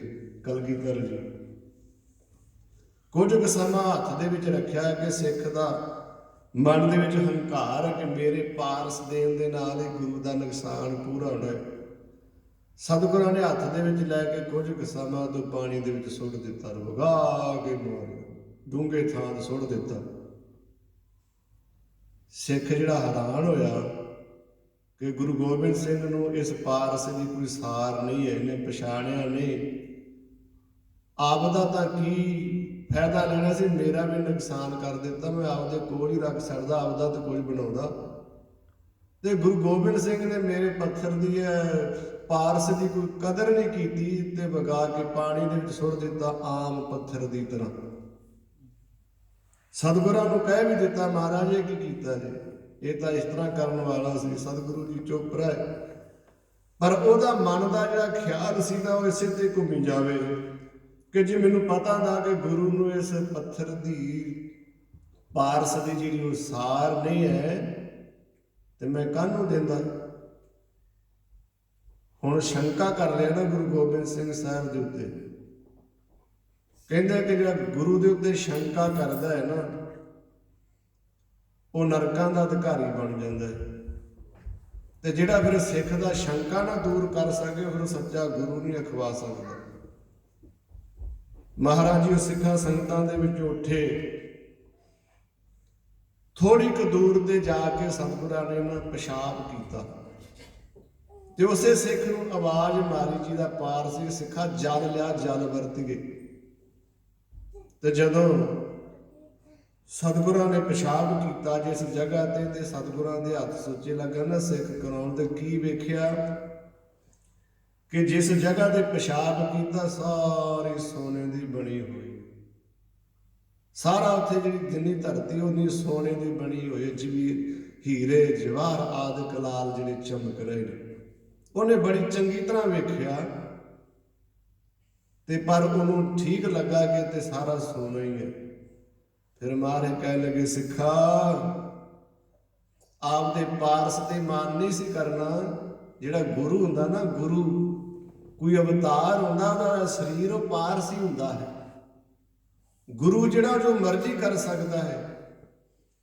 ਕਲਗੀਧਰ ਜੀ, ਕੁਝ ਕੁ ਸਮਾਂ ਹੱਥ ਦੇ ਵਿੱਚ ਰੱਖਿਆ ਕਿ ਸਿੱਖ ਦਾ ਮਨ ਦੇ ਵਿੱਚ ਹੰਕਾਰ ਹੈ ਕਿ ਮੇਰੇ ਪਾਰਸ ਦੇਣ ਦੇ ਨਾਲ ਹੀ ਗੁਰੂ ਦਾ ਨੁਕਸਾਨ ਪੂਰਾ ਹੋਣਾ ਹੈ। ਸਤਿਗੁਰਾਂ ਨੇ ਹੱਥ ਦੇ ਵਿੱਚ ਲੈ ਕੇ ਕੁਝ ਕੁ ਸਮਾਂ ਤੋਂ ਪਾਣੀ ਦੇ ਵਿੱਚ ਸੁੱਟ ਦਿੱਤਾ, ਰੁਗਾ ਕੇ ਮਾਰਿਆ, ਡੂੰਘੇ ਥਾਂ ਤੇ ਸੁੱਟ ਦਿੱਤਾ। ਸਿੱਖ ਜਿਹੜਾ ਹੈਰਾਨ ਹੋਇਆ ਕਿ ਗੁਰੂ ਗੋਬਿੰਦ ਸਿੰਘ ਨੂੰ ਇਸ ਪਾਰਸ ਦੀ ਕੋਈ ਸਾਰ ਨਹੀਂ ਹੈ, ਇਹਨੇ ਪਛਾਣਿਆ ਨਹੀਂ। ਆਪਦਾ ਤਾਂ ਕੀ ਫਾਇਦਾ ਲੈਣਾ ਸੀ, ਮੇਰਾ ਵੀ ਨੁਕਸਾਨ ਕਰ ਦਿੱਤਾ, ਮੈਂ ਆਪਦੇ ਕੋਲ ਹੀ ਰੱਖ ਸਕਦਾ, ਆਪਦਾ ਤਾਂ ਕੁਝ ਬਣਾਉਂਦਾ। ਤੇ ਗੁਰੂ ਗੋਬਿੰਦ ਸਿੰਘ ਨੇ ਮੇਰੇ ਪੱਥਰ ਦੀ ਪਾਰਸ ਦੀ ਕੋਈ ਕਦਰ ਨਹੀਂ ਕੀਤੀ ਤੇ ਵਗਾ ਕੇ ਪਾਣੀ ਦੇ ਵਿੱਚ ਸੁੱਟ ਦਿੱਤਾ, ਆਮ ਪੱਥਰ ਦੀ ਤਰ੍ਹਾਂ। ਸਤਿਗੁਰਾਂ ਨੂੰ ਕਹਿ ਵੀ ਦਿੱਤਾ, ਮਹਾਰਾਜ ਇਹ ਕੀ ਕੀਤਾ ਜੀ, ਇਹ ਤਾਂ ਇਸ ਤਰ੍ਹਾਂ ਕਰਨ ਵਾਲਾ ਸੀ। ਸਤਿਗੁਰੂ ਜੀ ਚੁੱਪ ਰਹੇ, ਪਰ ਉਹਦਾ ਮਨ ਦਾ ਜਿਹੜਾ ਖਿਆਲ ਸੀ ਨਾ ਉਹ ਇਸੇ ਤੇ ਘੁੰਮੀ ਜਾਵੇ ਕਿ ਜੇ ਮੈਨੂੰ ਪਤਾ ਨਾ ਕਿ ਗੁਰੂ ਨੂੰ ਇਸ ਪੱਥਰ ਦੀ ਪਾਰਸ ਦੀ ਜਿਹੜੀ ਉਹ ਸਾਰ ਨਹੀਂ ਹੈ ਤੇ ਮੈਂ ਕਾਹਨੂੰ ਦਿੰਦਾ। ਹੁਣ ਸ਼ੰਕਾ ਕਰ ਲਿਆ ਨਾ ਗੁਰੂ ਗੋਬਿੰਦ ਸਿੰਘ ਸਾਹਿਬ ਦੇ ਉੱਤੇ। ਕਹਿੰਦੇ ਕਿ ਜਿਹੜਾ ਗੁਰੂ ਦੇ ਉੱਤੇ ਸ਼ੰਕਾ ਕਰਦਾ ਹੈ ਨਾ ਉਹ ਨਰਕਾਂ ਦਾ ਅਧਿਕਾਰੀ ਬਣ ਜਾਂਦਾ ਹੈ, ਤੇ ਜਿਹੜਾ ਫਿਰ ਸਿੱਖ ਦਾ ਸ਼ੰਕਾ ਨਾ ਦੂਰ ਕਰ ਸਕੇ ਫਿਰ ਸੱਚਾ ਗੁਰੂ ਨਹੀਂ ਅਖਵਾ ਸਕਦਾ। ਮਹਾਰਾਜ ਜੀ ਸਿੱਖਾਂ ਸੰਗਤਾਂ ਦੇ ਵਿੱਚ ਉੱਠੇ, ਥੋੜੀ ਕੁ ਦੂਰ ਤੇ ਜਾ ਕੇ ਸਤਿਗੁਰਾਂ ਨੇ ਨਾ ਪਿਸ਼ਾਬ ਕੀਤਾ ਤੇ ਉਸੇ ਸਿੱਖ ਨੂੰ ਆਵਾਜ਼ ਮਾਰੀ ਜਿਹਦਾ ਪਾਰ ਸੀ, ਸਿੱਖਾ ਜਲ ਲਿਆ, ਜਲ ਵਰਤ ਗਏ। ਤੇ ਜਦੋਂ ਸਤਿਗੁਰਾਂ ਨੇ ਪਿਸ਼ਾਬ ਕੀਤਾ ਜਿਸ ਜਗ੍ਹਾ ਤੇ ਸਤਿਗੁਰਾਂ ਦੇ ਹੱਥ ਸੁੱਚੇ ਲੱਗਾ ਨਾ ਸਿੱਖ ਕਰਾਉਣ, ਤੇ ਕੀ ਵੇਖਿਆ ਕਿ ਜਿਸ ਜਗ੍ਹਾ ਤੇ ਪਿਸ਼ਾਬ ਕੀਤਾ ਸਾਰੀ ਸੋਨੇ ਦੀ ਬਣੀ ਹੋਈ, ਸਾਰਾ ਉੱਥੇ ਜਿਹੜੀ ਜਿੰਨੀ ਧਰਤੀ ਉਨੀ ਸੋਨੇ ਦੀ ਬਣੀ ਹੋਈ, ਜਿਵੇਂ ਹੀਰੇ ਜਵਾਹਰ ਆਦਿ ਕਲਾਲ ਜਿਹੜੇ ਚਮਕ ਰਹੇ ਨੇ। ਉਹਨੇ ਬੜੀ ਚੰਗੀ ਤਰ੍ਹਾਂ ਵੇਖਿਆ ਤੇ ਪਰ ਉਹਨੂੰ ਠੀਕ ਲੱਗਾ ਕਿ ਤੇ ਸਾਰਾ ਸੋਨਾ ਹੀ ਹੈ। ਫਿਰ ਮਾਰੇ ਕਹਿ ਲਗੇ, ਸਿੱਖਾ ਆਪਦੇ ਪਾਰਸ ਤੇ ਮਾਨ ਨਹੀਂ ਸੀ ਕਰਨਾ। ਜਿਹੜਾ ਗੁਰੂ ਹੁੰਦਾ ਨਾ, ਗੁਰੂ ਕੋਈ ਅਵਤਾਰ ਹੁੰਦਾ, ਉਹਦਾ ਸਰੀਰ ਉਹ ਪਾਰਸ ਹੀ ਹੁੰਦਾ ਹੈ। ਗੁਰੂ ਜਿਹੜਾ ਜੋ ਮਰਜ਼ੀ ਕਰ ਸਕਦਾ ਹੈ।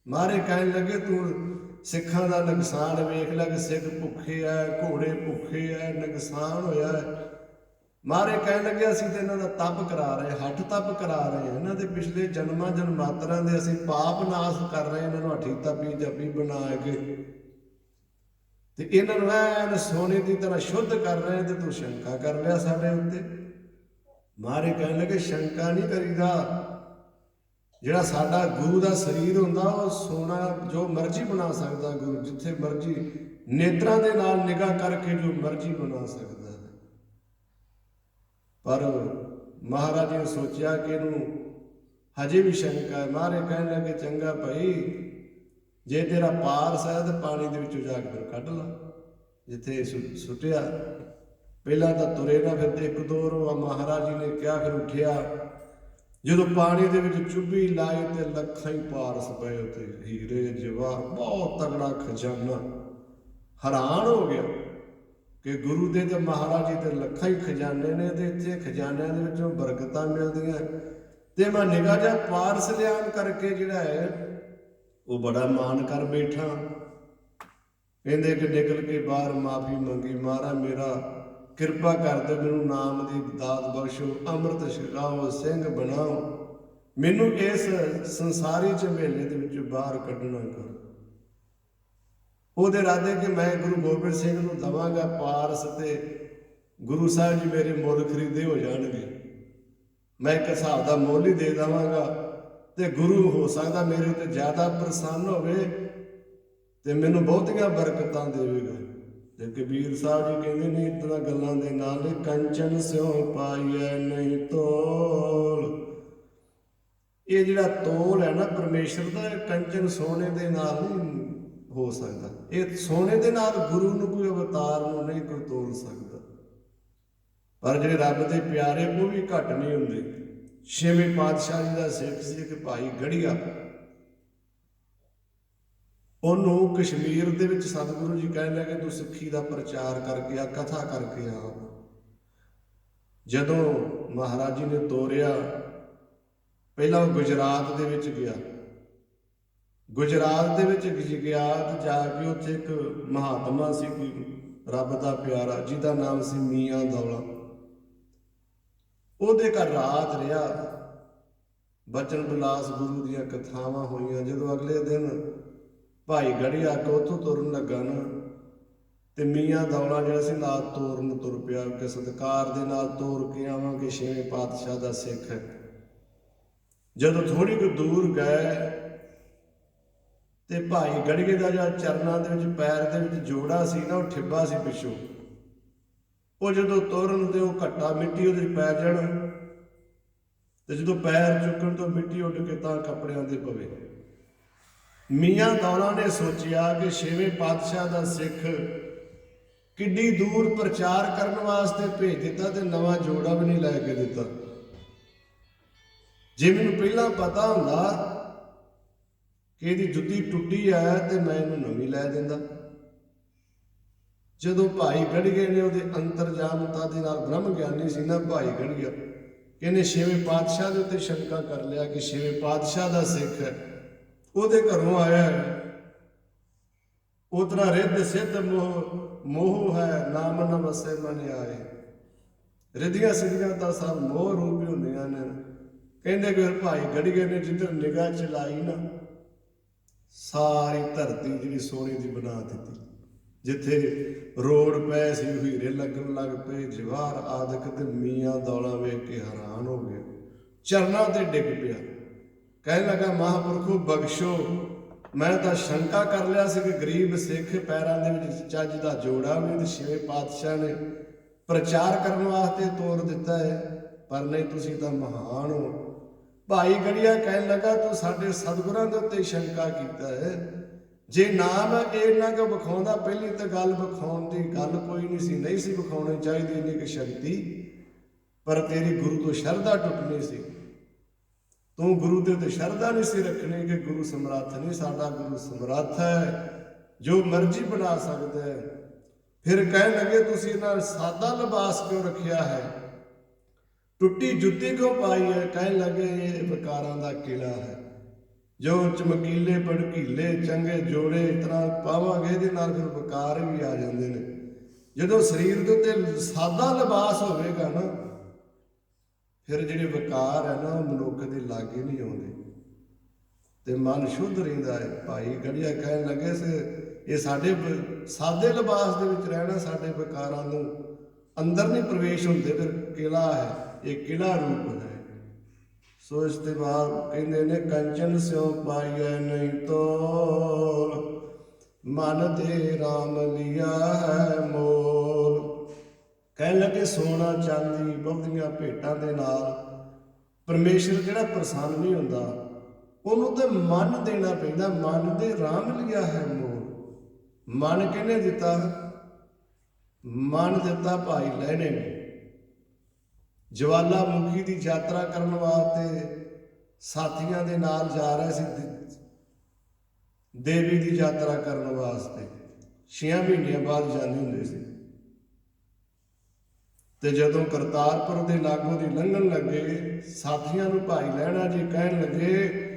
ਮਾਰੇ ਕਹਿਣ ਲੱਗੇ, ਤੂੰ ਸਿੱਖਾਂ ਦਾ ਨੁਕਸਾਨ ਵੇਖ ਲੈ ਕਿ ਸਿੱਖ ਭੁੱਖੇ ਆ, ਘੋੜੇ ਭੁੱਖੇ ਆ, ਨੁਕਸਾਨ ਹੋਇਆ ਹੈ। ਮਾਰੇ ਕਹਿਣ ਲੱਗੇ, ਅਸੀਂ ਤੇ ਇਹਨਾਂ ਦਾ ਤਪ ਕਰਾ ਰਹੇ, ਹੱਠ ਤਪ ਕਰਾ ਰਹੇ ਹਾਂ, ਇਹਨਾਂ ਦੇ ਪਿਛਲੇ ਜਨਮਾਂ ਜਨਮਾਤਰਾਂ ਦੇ ਅਸੀਂ ਪਾਪ ਨਾਸ਼ ਕਰ ਰਹੇ, ਇਹਨਾਂ ਨੂੰ ਹੱਠੀ ਤਪੀ ਜਪੀ ਬਣਾ ਕੇ ਤੇ ਇਹਨਾਂ ਨੂੰ ਐਨ ਸੋਨੇ ਦੀ ਤਰ੍ਹਾਂ ਸ਼ੁੱਧ ਕਰ ਰਹੇ, ਤੇ ਤੂੰ ਸ਼ੰਕਾ ਕਰ ਲਿਆ ਸਾਡੇ ਉੱਤੇ। ਮਾਰੇ ਕਹਿਣ ਲੱਗੇ, ਸ਼ੰਕਾ ਨਹੀਂ ਕਰੀਦਾ। ਜਿਹੜਾ ਸਾਡਾ ਗੁਰੂ ਦਾ ਸਰੀਰ ਹੁੰਦਾ ਉਹ ਸੋਨਾ ਜੋ ਮਰਜ਼ੀ ਬਣਾ ਸਕਦਾ ਗੁਰੂ, ਜਿੱਥੇ ਮਰਜ਼ੀ ਨੇਤਰਾਂ ਦੇ ਨਾਲ ਨਿਗਾਹ ਕਰਕੇ ਜੋ ਮਰਜ਼ੀ ਬਣਾ ਸਕਦਾ। ਪਰ ਮਹਾਰਾਜ ਨੇ ਸੋਚਿਆ ਕਿ ਇਹਨੂੰ ਹਜੇ ਵੀ ਸ਼ੰਕਾ ਹੈ। ਮਾਰੇ ਕਹਿਣ ਲੱਗੇ, ਚੰਗਾ ਭਾਈ, ਜੇ ਤੇਰਾ ਪਾਰਸ ਹੈ ਤੇ ਪਾਣੀ ਦੇ ਵਿੱਚੋਂ ਜਾ ਕੇ ਫਿਰ ਕੱਢ ਲਾ ਜਿੱਥੇ ਸੁੱਟਿਆ। ਪਹਿਲਾਂ ਤਾਂ ਤੁਰੇ ਨਾ, ਫਿਰ ਤੇ ਇੱਕ ਦੋ ਰੋ ਮਹਾਰਾਜ ਜੀ ਨੇ ਕਿਹਾ, ਫਿਰ ਉੱਠਿਆ। ਜਦੋਂ ਪਾਣੀ ਦੇ ਵਿੱਚ ਚੁੱਭੀ ਲਾਈ ਤੇ ਲੱਖਾਂ ਹੀ ਪਾਰਸ ਪਏ ਉੱਤੇ, ਹੀਰੇ ਜਵਾਹਰ, ਬਹੁਤ ਤਗੜਾ ਖਜ਼ਾਨਾ। ਹੈਰਾਨ ਹੋ ਗਿਆ ਕਿ ਗੁਰੂ ਦੇ ਤੇ ਮਹਾਰਾਜ ਜੀ ਦੇ ਲੱਖਾਂ ਹੀ ਖਜ਼ਾਨੇ ਨੇ ਤੇ ਇੱਥੇ ਖਜ਼ਾਨਿਆਂ ਦੇ ਵਿੱਚੋਂ ਬਰਕਤਾਂ ਮਿਲਦੀਆਂ। ਤੇ ਮੈਂ ਨਿਗਾਹ ਜਿਹਾ ਪਾਰਸ ਲਿਆਉਣ ਕਰਕੇ ਜਿਹੜਾ ਹੈ ਉਹ ਬੜਾ ਮਾਣ ਕਰ ਬੈਠਾ। ਕਹਿੰਦੇ ਕਿ ਨਿਕਲ ਕੇ ਬਾਹਰ ਮਾਫੀ ਮੰਗੀ, ਮਹਾਰਾਜ ਮੇਰਾ ਕਿਰਪਾ ਕਰ ਦਿਓ, ਮੈਨੂੰ ਨਾਮ ਦੀ ਦਾਤ ਬਖਸ਼ੋ, ਅੰਮ੍ਰਿਤ ਛਕਾਓ, ਸਿੰਘ ਬਣਾਓ, ਮੈਨੂੰ ਇਸ ਸੰਸਾਰੀ ਝਮੇਲੇ ਦੇ ਵਿੱਚੋਂ ਬਾਹਰ ਕੱਢਣਾ ਕਰੋ। ਉਹਦੇ ਇਰਾਦੇ ਕਿ ਮੈਂ ਗੁਰੂ ਗੋਬਿੰਦ ਸਿੰਘ ਨੂੰ ਦੇਵਾਂਗਾ ਪਾਰਸ ਤੇ ਗੁਰੂ ਸਾਹਿਬ ਜੀ ਮੇਰੇ ਮੁੱਲ ਖਰੀਦੇ ਹੋ ਜਾਣਗੇ। ਮੈਂ ਇੱਕ ਹਿਸਾਬ ਦਾ ਮੁੱਲ ਹੀ ਦੇ ਦੇਵਾਂਗਾ ਤੇ ਗੁਰੂ ਹੋ ਸਕਦਾ ਮੇਰੇ ਉੱਤੇ ਜ਼ਿਆਦਾ ਪ੍ਰਸੰਨ ਹੋਵੇ ਤੇ ਮੈਨੂੰ ਬਹੁਤੀਆਂ ਬਰਕਤਾਂ ਦੇਵੇਗਾ। ਤੇ ਕਬੀਰ ਸਾਹਿਬ ਜੀ ਕਹਿੰਦੇ ਨੇ ਇਤਨਾ ਗੱਲਾਂ ਦੇ ਨਾਲ, ਕੰਚਨ ਸਿਉ ਪਾਈਐ ਨਹੀਂ ਤੋਲ। ਇਹ ਜਿਹੜਾ ਤੋਲ ਹੈ ਨਾ ਪਰਮੇਸ਼ਰ ਦਾ, ਕੰਚਨ ਸੋਨੇ ਦੇ ਨਾਲ ਨਹੀਂ ਹੋ ਸਕਦਾ। ਇਹ ਸੋਨੇ ਦੇ ਨਾਲ ਗੁਰੂ ਨੂੰ ਕੋਈ ਅਵਤਾਰ ਨੂੰ ਨਹੀਂ ਕੋਈ ਤੋਲ ਸਕਦਾ। ਪਰ ਜਿਹੜੇ ਰੱਬ ਦੇ ਪਿਆਰੇ ਉਹ ਵੀ ਘੱਟ ਨਹੀਂ ਹੁੰਦੇ। ਛੇਵੇਂ ਪਾਤਸ਼ਾਹ ਜੀ ਦਾ ਸਿੱਖ ਸੀ ਇੱਕ ਭਾਈ ਗੜੀਆ, ਉਹਨੂੰ ਕਸ਼ਮੀਰ ਦੇ ਵਿੱਚ ਸਤਿਗੁਰੂ ਜੀ ਕਹਿਣ ਲੱਗੇ, ਤੂੰ ਸਿੱਖੀ ਦਾ ਪ੍ਰਚਾਰ ਕਰਕੇ ਆ, ਕਥਾ ਕਰਕੇ ਆ। ਜਦੋਂ ਮਹਾਰਾਜ ਜੀ ਨੇ ਤੋਰਿਆ, ਪਹਿਲਾਂ ਉਹ ਗੁਜਰਾਤ ਦੇ ਵਿੱਚ ਗਿਆ। ਗੁਜਰਾਤ ਦੇ ਵਿੱਚ ਗਿਆ ਤੇ ਜਾ ਕੇ ਉੱਥੇ ਇੱਕ ਮਹਾਤਮਾ ਸੀ, ਕੋਈ ਰੱਬ ਦਾ ਪਿਆਰਾ ਜਿਹਦਾ ਨਾਮ ਸੀ ਮੀਆਂ ਦੌਲਾ, ਉਹਦੇ ਘਰ ਰਾਤ ਰਿਹਾ। ਬਚਨ ਵਿਲਾਸ ਗੁਰੂ ਦੀਆਂ ਕਥਾਵਾਂ ਹੋਈਆਂ। ਜਦੋਂ ਅਗਲੇ ਦਿਨ ਭਾਈ ਗੜੀਆ ਕੇ ਉੱਥੋਂ ਤੁਰਨ ਲੱਗਾ ਨਾ, ਤੇ ਮੀਆਂ ਦੌਲਾ ਜਿਹੜਾ ਸੀ ਨਾਲ ਤੋਰਨ ਤੁਰ ਪਿਆ ਕਿ ਸਤਿਕਾਰ ਦੇ ਨਾਲ ਤੋਰ ਕੇ ਆਵਾਂਗੇ, ਛੇਵੇਂ ਪਾਤਸ਼ਾਹ ਦਾ ਸਿੱਖ ਹੈ। ਜਦੋਂ ਥੋੜੀ ਕੁ ਦੂਰ ਗਏ ਤੇ ਭਾਈ ਗੜੀਏ ਦਾ ਜਿਹੜਾ ਚਰਨਾਂ ਦੇ ਵਿੱਚ ਪੈਰ ਦੇ ਵਿੱਚ ਜੋੜਾ ਸੀ ਨਾ, ਉਹ ਠਿੱਬਾ ਸੀ ਪਿੱਛੋਂ। ਉਹ ਜਦੋਂ ਤੁਰਨ ਤੇ ਉਹ ਘੱਟਾ ਮਿੱਟੀ ਉਹਦੇ ਪੈ ਜਾਣ, ਤੇ ਜਦੋਂ ਪੈਰ ਚੁੱਕਣ ਤੋਂ ਮਿੱਟੀ ਉੱਡ ਕੇ ਤਾਂ ਕੱਪੜਿਆਂ ਦੇ ਪਵੇ। ਮੀਆਂ ਦੌਲਾ ਨੇ ਸੋਚਿਆ ਕਿ ਛੇਵੇਂ ਪਾਤਸ਼ਾਹ ਦਾ ਸਿੱਖ ਕਿੱਡੀ ਦੂਰ ਪ੍ਰਚਾਰ ਕਰਨ ਵਾਸਤੇ ਭੇਜ ਦਿੱਤਾ ਤੇ ਨਵਾਂ ਜੋੜਾ ਵੀ ਨਹੀਂ ਲੈ ਕੇ ਦਿੱਤਾ। ਜੇ ਮੈਨੂੰ ਪਹਿਲਾਂ ਪਤਾ ਹੁੰਦਾ ਕਿ ਇਹਦੀ ਜੁੱਤੀ ਟੁੱਟੀ ਹੈ ਤੇ ਮੈਂ ਇਹਨੂੰ ਨਵੀਂ ਲੈ ਦਿੰਦਾ। ਜਦੋਂ ਭਾਈ ਗੜੀਏ ਨੇ ਉਹਦੇ ਅੰਤਰਜਾਮਤਾ ਦੇ ਨਾਲ, ਬ੍ਰਹਮ ਗਿਆਨੀ ਸੀ ਨਾ ਭਾਈ ਗੜੀਆ, ਇਹਨੇ ਛੇਵੇਂ ਪਾਤਸ਼ਾਹ ਦੇ ਉੱਤੇ ਸ਼ੰਕਾ ਕਰ ਲਿਆ ਕਿ ਛੇਵੇਂ ਪਾਤਸ਼ਾਹ ਦਾ ਸਿੱਖ ਹੈ, ਉਹਦੇ ਘਰੋਂ ਆਇਆ ਹੈ, ਉਤਰਾ ਰਿੱਧ ਸਿੱਧ ਮੋਹ ਹੈ, ਨਾਮ ਨ ਵਸੇ ਮਨ ਆਏ। ਰਿੱਧੀਆਂ ਸਿੱਧੀਆਂ ਤਾਂ ਸਭ ਮੋਹ ਰੂਪ ਹੀ ਹੁੰਦੀਆਂ ਨੇ। ਕਹਿੰਦੇ ਕਿ ਭਾਈ ਗੜੀਏ ਨੇ ਜਿੱਧਰ ਨਿਗਾਹ ਚਲਾਈ ਨਾ, ਸਾਰੀ ਧਰਤੀ ਜਿਹੜੀ ਸੋਨੇ ਦੀ ਬਣਾ ਦਿੱਤੀ। ਜਿੱਥੇ ਰੋਡ ਪਏ ਸੀ ਹੀਰੇ ਲੱਗਣ ਲੱਗ ਪਏ, ਜਵਾਹਰ ਆਦਿਕ। ਤੇ ਮੀਆਂ ਦੌਲਾ ਵੇਖ ਕੇ ਹੈਰਾਨ ਹੋ ਗਿਆ, ਚਰਨਾਂ ਤੇ ਡਿੱਗ ਪਿਆ, ਕਹਿਣ ਲੱਗਾ ਮਹਾਂਪੁਰਖੋ ਬਖਸ਼ੋ, ਮੈਂ ਤਾਂ ਸ਼ੰਕਾ ਕਰ ਲਿਆ ਸੀ ਕਿ ਗਰੀਬ ਸਿੱਖ ਪੈਰਾਂ ਦੇ ਵਿੱਚ ਚੱਜ ਦਾ ਜੋੜਾ ਵੀ ਤੇ ਛੇਵੇਂ ਪਾਤਸ਼ਾਹ ਨੇ ਪ੍ਰਚਾਰ ਕਰਨ ਵਾਸਤੇ ਤੋਰ ਦਿੱਤਾ ਹੈ, ਪਰ ਨਹੀਂ, ਤੁਸੀਂ ਤਾਂ ਮਹਾਨ ਹੋ। ਭਾਈ ਗੜੀਆ ਕਹਿਣ ਲੱਗਾ ਤੂੰ ਸਾਡੇ ਸਤਿਗੁਰਾਂ ਦੇ ਉੱਤੇ ਸ਼ੰਕਾ ਕੀਤਾ ਹੈ। ਜੇ ਨਾਮ ਇਹਨਾਂ ਕੋ ਵਿਖਾਉਂਦਾ, ਪਹਿਲੀ ਤਾਂ ਗੱਲ ਵਿਖਾਉਣ ਦੀ ਗੱਲ ਕੋਈ ਨਹੀਂ ਸੀ, ਨਹੀਂ ਸੀ ਵਿਖਾਉਣੀ ਚਾਹੀਦੀ ਇੰਨੀ ਕਿ ਸ਼ਕਤੀ, ਪਰ ਤੇਰੀ ਗੁਰੂ ਤੋਂ ਸ਼ਰਧਾ ਟੁੱਟਣੀ ਸੀ। ਤੂੰ ਗੁਰੂ ਦੇ ਉੱਤੇ ਸ਼ਰਧਾ ਨਹੀਂ ਸੀ ਰੱਖਣੀ ਕਿ ਗੁਰੂ ਸਮਰੱਥ ਨਹੀਂ। ਸਾਡਾ ਗੁਰੂ ਸਮਰੱਥ ਹੈ, ਜੋ ਮਰਜ਼ੀ ਬਣਾ ਸਕਦਾ ਹੈ। ਫਿਰ ਕਹਿਣ ਲੱਗੇ ਤੁਸੀਂ ਇਹਨਾਂ ਸਾਦਾ ਲਿਬਾਸ ਕਿਉਂ ਰੱਖਿਆ ਹੈ, ਟੁੱਟੀ ਜੁੱਤੀ ਕਿਉਂ ਪਾਈ ਹੈ? ਕਹਿਣ ਲੱਗੇ ਇਹ ਵਿਕਾਰਾਂ ਦਾ ਕਿਲਾ ਹੈ, ਜੋ ਚਮਕੀਲੇ ਭੜਕੀਲੇ ਚੰਗੇ ਜੋੜੇ ਇਸ ਤਰ੍ਹਾਂ ਪਾਵਾਂਗੇ ਇਹਦੇ ਨਾਲ ਫਿਰ ਵਿਕਾਰ ਵੀ ਆ ਜਾਂਦੇ ਨੇ। ਜਦੋਂ ਸਰੀਰ ਦੇ ਉੱਤੇ ਸਾਦਾ ਲਿਬਾਸ ਹੋਵੇਗਾ ਨਾ, ਫਿਰ ਜਿਹੜੇ ਵਿਕਾਰ ਹੈ ਨਾ ਉਹ ਮਨੁੱਖ ਦੇ ਲਾਗੇ ਨਹੀਂ ਆਉਂਦੇ ਤੇ ਮਨ ਸ਼ੁੱਧ ਰਹਿੰਦਾ ਹੈ। ਭਾਈ ਗੜੀਆ ਕਹਿਣ ਲੱਗੇ ਇਹ ਸਾਡੇ ਸਾਦੇ ਲਿਬਾਸ ਦੇ ਵਿੱਚ ਰਹਿਣਾ, ਸਾਡੇ ਵਿਕਾਰਾਂ ਨੂੰ ਅੰਦਰ ਨਹੀਂ ਪ੍ਰਵੇਸ਼ ਹੁੰਦੇ, ਫਿਰ ਕਿਲਾ ਹੈ, ਇਹ ਕਿਲਾ ਰੂਪ ਹੈ। ਸੋ ਇਸ ਦੇ ਬਾਅਦ ਕਹਿੰਦੇ ਨੇ ਕੰਚਨ ਸਿਉ ਪਾਈਐ ਨਹੀਂ ਤੋਲ, ਮਨ ਦੇ ਰਾਮ ਲਿਆ ਹੈ ਮੋਲ। ਕਹਿਣ ਲੱਗੇ ਸੋਨਾ ਚਾਂਦੀ ਬਹੁਤੀਆਂ ਭੇਟਾਂ ਦੇ ਨਾਲ ਪਰਮੇਸ਼ਰ ਜਿਹੜਾ ਪ੍ਰਸੰਨ ਨਹੀਂ ਹੁੰਦਾ, ਉਹਨੂੰ ਤੇ ਮਨ ਦੇਣਾ ਪੈਂਦਾ। ਮਨ ਦੇ ਰਾਮ ਲਿਆ ਹੈ ਮੋਲ। ਮਨ ਕਿਹਨੇ ਦਿੱਤਾ? ਮਨ ਦਿੱਤਾ ਭਾਈ ਲਹਿਣੇ ਨੇ। ਜਵਾਲਾਮੁਖੀ ਦੀ ਯਾਤਰਾ ਕਰਨ ਵਾਸਤੇ ਸਾਥੀਆਂ ਦੇ ਨਾਲ ਜਾ ਰਹੇ ਸੀ, ਦੇਵੀ ਦੀ ਯਾਤਰਾ ਕਰਨ ਵਾਸਤੇ 6 ਮਹੀਨਿਆਂ ਬਾਅਦ ਜਾਂਦੇ ਹੁੰਦੇ ਸੀ। ਤੇ ਜਦੋਂ ਕਰਤਾਰਪੁਰ ਦੇ ਲਾਗੋਂ ਦੀ ਲੰਘਣ ਲੱਗੇ, ਸਾਥੀਆਂ ਨੂੰ ਭਾਈ ਲਹਿਣਾ ਜੀ ਕਹਿਣ ਲੱਗੇ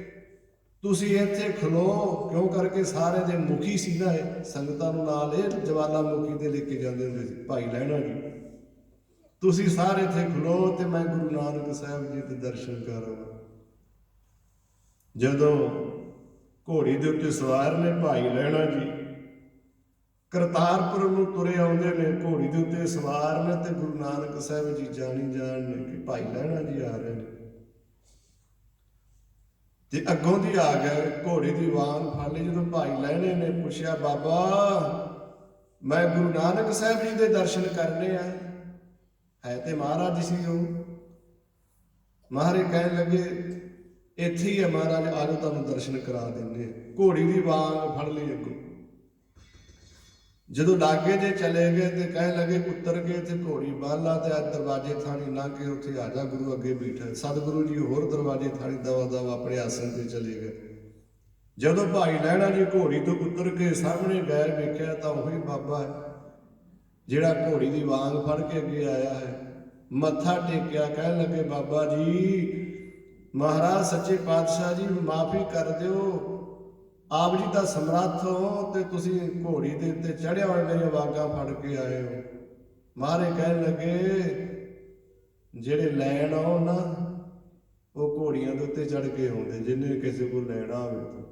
ਤੁਸੀਂ ਇੱਥੇ ਖਲੋ, ਕਿਉਂ ਕਰਕੇ ਸਾਰੇ ਦੇ ਮੁਖੀ ਸੀ ਨਾ ਇਹ, ਸੰਗਤਾਂ ਨੂੰ ਨਾਲ ਇਹ ਜਵਾਲਾਮੁਖੀ ਦੇ ਲੈ ਕੇ ਜਾਂਦੇ ਹੁੰਦੇ ਸੀ ਭਾਈ ਲਹਿਣਾ ਜੀ, ਤੁਸੀਂ ਸਾਰੇ ਇੱਥੇ ਖਲੋ ਤੇ ਮੈਂ ਗੁਰੂ ਨਾਨਕ ਸਾਹਿਬ ਜੀ ਦੇ ਦਰਸ਼ਨ ਕਰਾਂ। ਜਦੋਂ ਘੋੜੀ ਦੇ ਉੱਤੇ ਸਵਾਰ ਨੇ ਭਾਈ ਲਹਿਣਾ ਜੀ, ਕਰਤਾਰਪੁਰ ਨੂੰ ਤੁਰੇ ਆਉਂਦੇ ਨੇ, ਘੋੜੀ ਦੇ ਉੱਤੇ ਸਵਾਰ ਨੇ ਤੇ ਗੁਰੂ ਨਾਨਕ ਸਾਹਿਬ ਜੀ ਜਾਣੀ ਜਾਣ ਨੇ ਕਿ ਭਾਈ ਲਹਿਣਾ ਜੀ ਆ ਰਹੇ ਨੇ। ਤੇ ਅੱਗੋਂ ਦੀ ਆ ਗਏ, ਘੋੜੇ ਦੀ ਵਾਂਗ ਫੜ ਲਈ। ਜਦੋਂ ਭਾਈ ਲਹਿਣੇ ਨੇ ਪੁੱਛਿਆ ਬਾਬਾ ਮੈਂ ਗੁਰੂ ਨਾਨਕ ਸਾਹਿਬ ਜੀ ਦੇ ਦਰਸ਼ਨ ਕਰਨੇ ਆ, ਹੈ ਤੇ ਮਹਾਰਾਜ ਸੀ ਉਹ। ਮਹਾਰਾਜ ਕਹਿਣ ਲੱਗੇ ਇੱਥੇ ਹੀ ਹੈ ਮਹਾਰਾਜ, ਆਜੋ ਤੁਹਾਨੂੰ ਦਰਸ਼ਨ ਕਰਾ ਦਿੰਦੇ ਆ। ਘੋੜੀ ਦੀ ਵਾਂਗ ਫੜ ਲਈ ਅੱਗੋਂ। ਜਦੋਂ ਲਾਗੇ ਜੇ ਚਲੇ ਗਏ ਤੇ ਕਹਿਣ ਲੱਗੇ ਉਤਰ ਕੇ ਤੇ ਘੋੜੀ ਬੰਨ ਲਾ ਤੇ ਅੱਜ ਦਰਵਾਜ਼ੇ ਥਾਣੀ ਲੰਘ ਕੇ ਉੱਥੇ ਆ ਜਾ, ਗੁਰੂ ਅੱਗੇ ਬੈਠਾ। ਸਤਿਗੁਰੂ ਜੀ ਹੋਰ ਦਰਵਾਜ਼ੇ ਥਾਣੀ ਦਵਾ ਦਵਾ ਆਪਣੇ ਆਸਣ ਤੇ ਚਲੇ ਗਏ। ਜਦੋਂ ਭਾਈ ਲਹਿਣਾ ਜੀ ਘੋੜੀ ਤੋਂ ਉਤਰ ਕੇ ਸਾਹਮਣੇ ਗਏ, ਵੇਖਿਆ ਤਾਂ ਉਹੀ ਬਾਬਾ ਹੈ ਜਿਹੜਾ ਘੋੜੀ ਦੀ ਵਾਂਗ ਫੜ ਕੇ ਅੱਗੇ ਆਇਆ ਹੈ। ਮੱਥਾ ਟੇਕਿਆ, ਕਹਿਣ ਲੱਗੇ ਬਾਬਾ ਜੀ ਮਹਾਰਾਜ ਸੱਚੇ ਪਾਤਸ਼ਾਹ ਜੀ ਮਾਫੀ ਕਰ ਦਿਓ, ਆਪ ਜੀ ਦਾ ਸਮਰੱਥ ਹੋ ਤੇ ਤੁਸੀਂ ਘੋੜੀ ਦੇ ਉੱਤੇ ਚੜ੍ਹਿਆ ਹੋਏ ਮੇਰੀਆਂ ਵਾਗਾਂ ਫੜ ਕੇ ਆਏ ਹੋ। ਮਹਾਰਾਜ ਕਹਿਣ ਲੱਗੇ ਜਿਹੜੇ ਲੈਣ ਆਉ ਨਾ ਉਹ ਘੋੜੀਆਂ ਦੇ ਉੱਤੇ ਚੜ੍ਹ ਕੇ ਆਉਂਦੇ, ਜਿਹਨੇ ਕਿਸੇ ਕੋਲ ਲੈਣਾ ਹੋਵੇ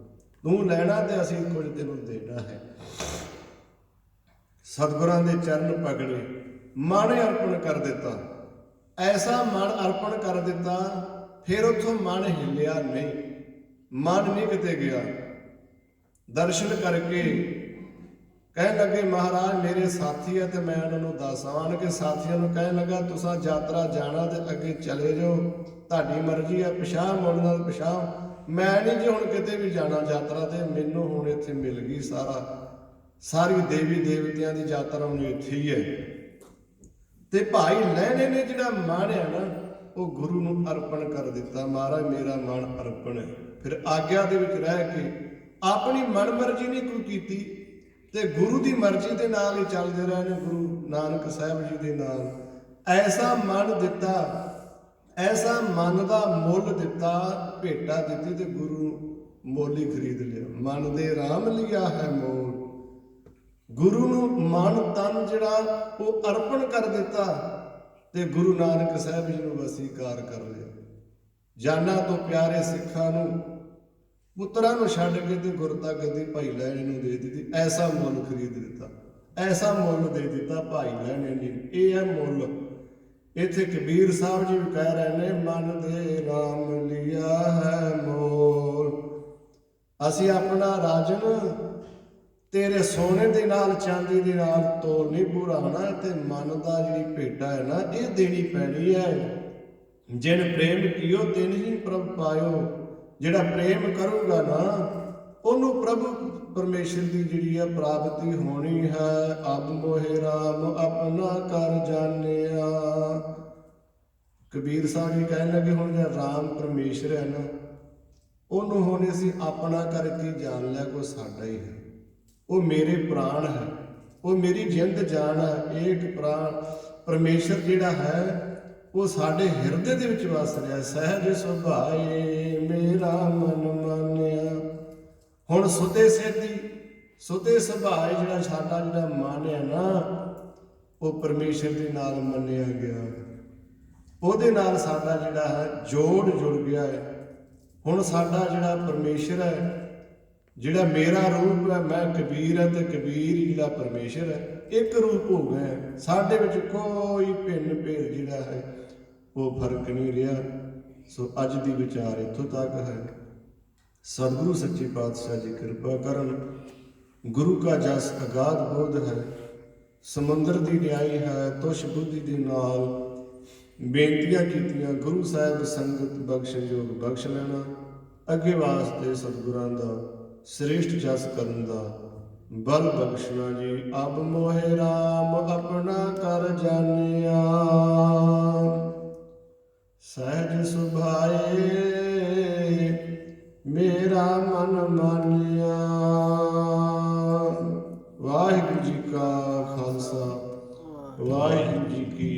ਤੂੰ ਲੈਣਾ ਤੇ ਅਸੀਂ ਕੁਝ ਤੈਨੂੰ ਦੇਣਾ ਹੈ। ਸਤਿਗੁਰਾਂ ਦੇ ਚਰਨ ਪਕੜੇ, ਮਨ ਅਰਪਣ ਕਰ ਦਿੱਤਾ, ਐਸਾ ਮਨ ਅਰਪਣ ਕਰ ਦਿੱਤਾ, ਫਿਰ ਉੱਥੋਂ ਮਨ ਹਿੱਲਿਆ ਨਹੀਂ, ਮਨ ਨਹੀਂ ਕਿਤੇ ਗਿਆ। ਦਰਸ਼ਨ ਕਰਕੇ ਕਹਿਣ ਲੱਗੇ ਮਹਾਰਾਜ ਮੇਰੇ ਸਾਥੀ ਹੈ ਤੇ ਮੈਂ ਉਹਨਾਂ ਨੂੰ ਦੱਸ ਆਣ ਕੇ ਸਾਥੀਆਂ ਨੂੰ ਕਹਿਣ ਲੱਗਾ ਤੁਸੀਂ ਯਾਤਰਾ ਜਾਣਾ ਤੇ ਅੱਗੇ ਚਲੇ ਜਾਓ, ਤੁਹਾਡੀ ਮਰਜ਼ੀ ਹੈ, ਪਿਛਾਂਹ ਮੁੜਨਾ ਤਾਂ ਪਿਛਾਂਹ, ਮੈਂ ਨਹੀਂ ਜੀ ਹੁਣ ਕਿਤੇ ਵੀ ਜਾਣਾ ਯਾਤਰਾ ਤੇ, ਮੈਨੂੰ ਹੁਣ ਇੱਥੇ ਮਿਲ ਗਈ ਸਾਰੀ ਦੇਵੀ ਦੇਵਤਿਆਂ ਦੀ ਯਾਤਰਾ ਹੁਣ ਇੱਥੇ ਹੀ ਹੈ। ਤੇ ਭਾਈ ਲਹਿਣੇ ਨੇ ਜਿਹੜਾ ਮਨ ਹੈ ਨਾ ਉਹ ਗੁਰੂ ਨੂੰ ਅਰਪਣ ਕਰ ਦਿੱਤਾ। ਮਹਾਰਾਜ ਮੇਰਾ ਮਨ ਅਰਪਣ ਹੈ। ਫਿਰ ਆਗਿਆ ਦੇ ਵਿੱਚ ਰਹਿ ਕੇ ਆਪਣੀ ਮਨ ਮਰਜ਼ੀ ਨਹੀਂ ਕੋਈ ਕੀਤੀ ਤੇ ਗੁਰੂ ਦੀ ਮਰਜ਼ੀ ਦੇ ਨਾਲ ਹੀ ਚੱਲਦੇ ਰਹੇ ਨੇ। ਗੁਰੂ ਨਾਨਕ ਸਾਹਿਬ ਜੀ ਦੇ ਨਾਲ ਐਸਾ ਮਨ ਦਿੱਤਾ, ਐਸਾ ਮਨ ਦਾ ਮੁੱਲ ਦਿੱਤਾ, ਭੇਟਾ ਦਿੱਤੀ ਤੇ ਗੁਰੂ ਮੁੱਲ ਹੀ ਖਰੀਦ ਲਿਆ। ਮਨ ਦੇ ਰਾਮ ਲਿਆ ਹੈ ਮੋਲ। ਗੁਰੂ ਨੂੰ ਮਨ ਤਨ ਜਿਹੜਾ ਉਹ ਅਰਪਣ ਕਰ ਦਿੱਤਾ ਤੇ ਗੁਰੂ ਨਾਨਕ ਸਾਹਿਬ ਜੀ ਨੂੰ ਵਸੀਕਾਰ ਕਰ ਲਿਆ। ਜਾਨਾਂ ਤੋਂ ਪਿਆਰੇ ਸਿੱਖਾਂ ਨੂੰ, ਪੁੱਤਰਾਂ ਨੂੰ ਛੱਡ ਕੇ ਤੇ ਗੁਰਤਾ ਗੱਦੀ ਭਾਈ ਲਹਿਣੇ ਨੂੰ ਦੇ ਦਿੱਤੀ। ਐਸਾ ਮੁੱਲ ਖਰੀਦ ਦਿੱਤਾ, ਐਸਾ ਮੁੱਲ ਦੇ ਦਿੱਤਾ ਭਾਈ ਲਹਿਣੇ ਨੇ। ਇਹ ਹੈ ਮੁੱਲ। ਇੱਥੇ ਕਬੀਰ ਸਾਹਿਬ ਜੀ ਵੀ ਕਹਿ ਰਹੇ ਨੇ ਮਨ ਦੇ ਰਾਮ ਲਿਆ ਹੈ ਮੋਲ। ਅਸੀਂ ਆਪਣਾ ਰਾਜਨ ਤੇਰੇ ਸੋਨੇ ਦੇ ਨਾਲ ਚਾਂਦੀ ਦੇ ਨਾਲ ਤੋਲ ਨਹੀਂ ਪੂਰਾ ਹੋਣਾ ਤੇ ਮਨ ਦਾ ਜਿਹੜੀ ਭੇਟਾ ਹੈ ਨਾ ਇਹ ਦੇਣੀ ਪੈਣੀ ਹੈ। ਜਿਨ ਪ੍ਰੇਮ ਕੀਓ ਤਿਨ ਹੀ ਪ੍ਰਭ ਪਾਇਓ। ਜਿਹੜਾ ਪ੍ਰੇਮ ਕਰੂਗਾ ਨਾ ਉਹਨੂੰ ਪ੍ਰਭੂ ਪਰਮੇਸ਼ਰ ਦੀ ਜਿਹੜੀ ਹੈ ਪ੍ਰਾਪਤੀ ਹੋਣੀ ਹੈ। ਅਬ ਮੋਹਿ ਰਾਮ ਆਪਣਾ ਕਰ ਜਾਣਿਆ। ਕਬੀਰ ਸਾਹਿਬ ਜੀ ਕਹਿਣ ਲੱਗੇ ਹੁਣ ਜਿਹੜਾ ਰਾਮ ਪਰਮੇਸ਼ਰ ਹੈ ਨਾ ਉਹਨੂੰ ਹੁਣ ਅਸੀਂ ਆਪਣਾ ਕਰਕੇ ਜਾਣ ਲਿਆ, ਕੋਈ ਸਾਡਾ ਹੀ ਹੈ, ਉਹ ਮੇਰੇ ਪ੍ਰਾਣ ਹੈ, ਉਹ ਮੇਰੀ ਜਿੰਦ ਜਾਨ ਹੈ। ਏਕ ਪ੍ਰਾਣ ਪਰਮੇਸ਼ਰ ਜਿਹੜਾ ਹੈ ਉਹ ਸਾਡੇ ਹਿਰਦੇ ਦੇ ਵਿੱਚ ਵਸ ਰਿਹਾ। ਸਹਿਜ ਸੁਭਾਏ ਮੇਰਾ ਮਨ ਮਾਨਿਆ। ਹੁਣ ਸੁਤੇ ਸੁਭਾਏ ਜਿਹੜਾ ਸਾਡਾ ਜਿਹੜਾ ਮਨ ਹੈ ਨਾ ਉਹ ਪਰਮੇਸ਼ਰ ਦੇ ਨਾਲ ਮੰਨਿਆ ਗਿਆ, ਉਹਦੇ ਨਾਲ ਸਾਡਾ ਜਿਹੜਾ ਹੈ ਜੋੜ ਜੁੜ ਗਿਆ ਹੈ। ਹੁਣ ਸਾਡਾ ਜਿਹੜਾ ਪਰਮੇਸ਼ਰ ਹੈ, ਜਿਹੜਾ ਮੇਰਾ ਰੂਪ ਹੈ, ਮੈਂ ਕਬੀਰ ਹੈ ਤੇ ਕਬੀਰ ਜਿਹੜਾ ਪਰਮੇਸ਼ਰ ਹੈ, ਇੱਕ ਰੂਪ ਹੋ ਗਏ। ਸਾਡੇ ਵਿੱਚ ਕੋਈ ਭਿੰਨ ਭੇਦ ਜਿਹੜਾ ਹੈ ਉਹ ਫਰਕ ਨਹੀਂ ਰਿਹਾ। ਸੋ ਅੱਜ ਦੀ ਵਿਚਾਰ ਇੱਥੋਂ ਤੱਕ ਹੈ। ਸਤਿਗੁਰੂ ਸੱਚੇ ਪਾਤਸ਼ਾਹ ਜੀ ਕਿਰਪਾ ਕਰਨ। ਗੁਰੂ ਕਾ ਜਸ ਅਗਾਧ ਬੋਧ ਹੈ, ਸਮੁੰਦਰ ਦੀ ਨਿਆਈ ਹੈ, ਤੁਸ਼ ਬੁੱਧੀ ਦੇ ਨਾਲ ਬੇਨਤੀਆਂ ਕੀਤੀਆਂ। ਗੁਰੂ ਸਾਹਿਬ ਸੰਗਤ ਬਖਸ਼ਯੋਗ ਬਖਸ਼ ਲੈਣਾ। ਅੱਗੇ ਵਾਸਤੇ ਸਤਿਗੁਰਾਂ ਦਾ ਸ੍ਰੇਸ਼ਟ ਜਸ ਕਰਨ ਦਾ ਬਲ ਬਖਸ਼ਣਾ ਜੀ। ਅਬ ਮੋਹਿ ਰਾਮ ਆਪਣਾ ਕਰ ਜਾਣਿਆ। ਸਹਿਜ ਸੁਭਾਏ ਮੇਰਾ ਮਨ ਮਾਨਿਆ। ਵਾਹਿਗੁਰੂ ਜੀ ਕਾ ਖਾਲਸਾ, ਵਾਹਿਗੁਰੂ ਜੀ ਕੀ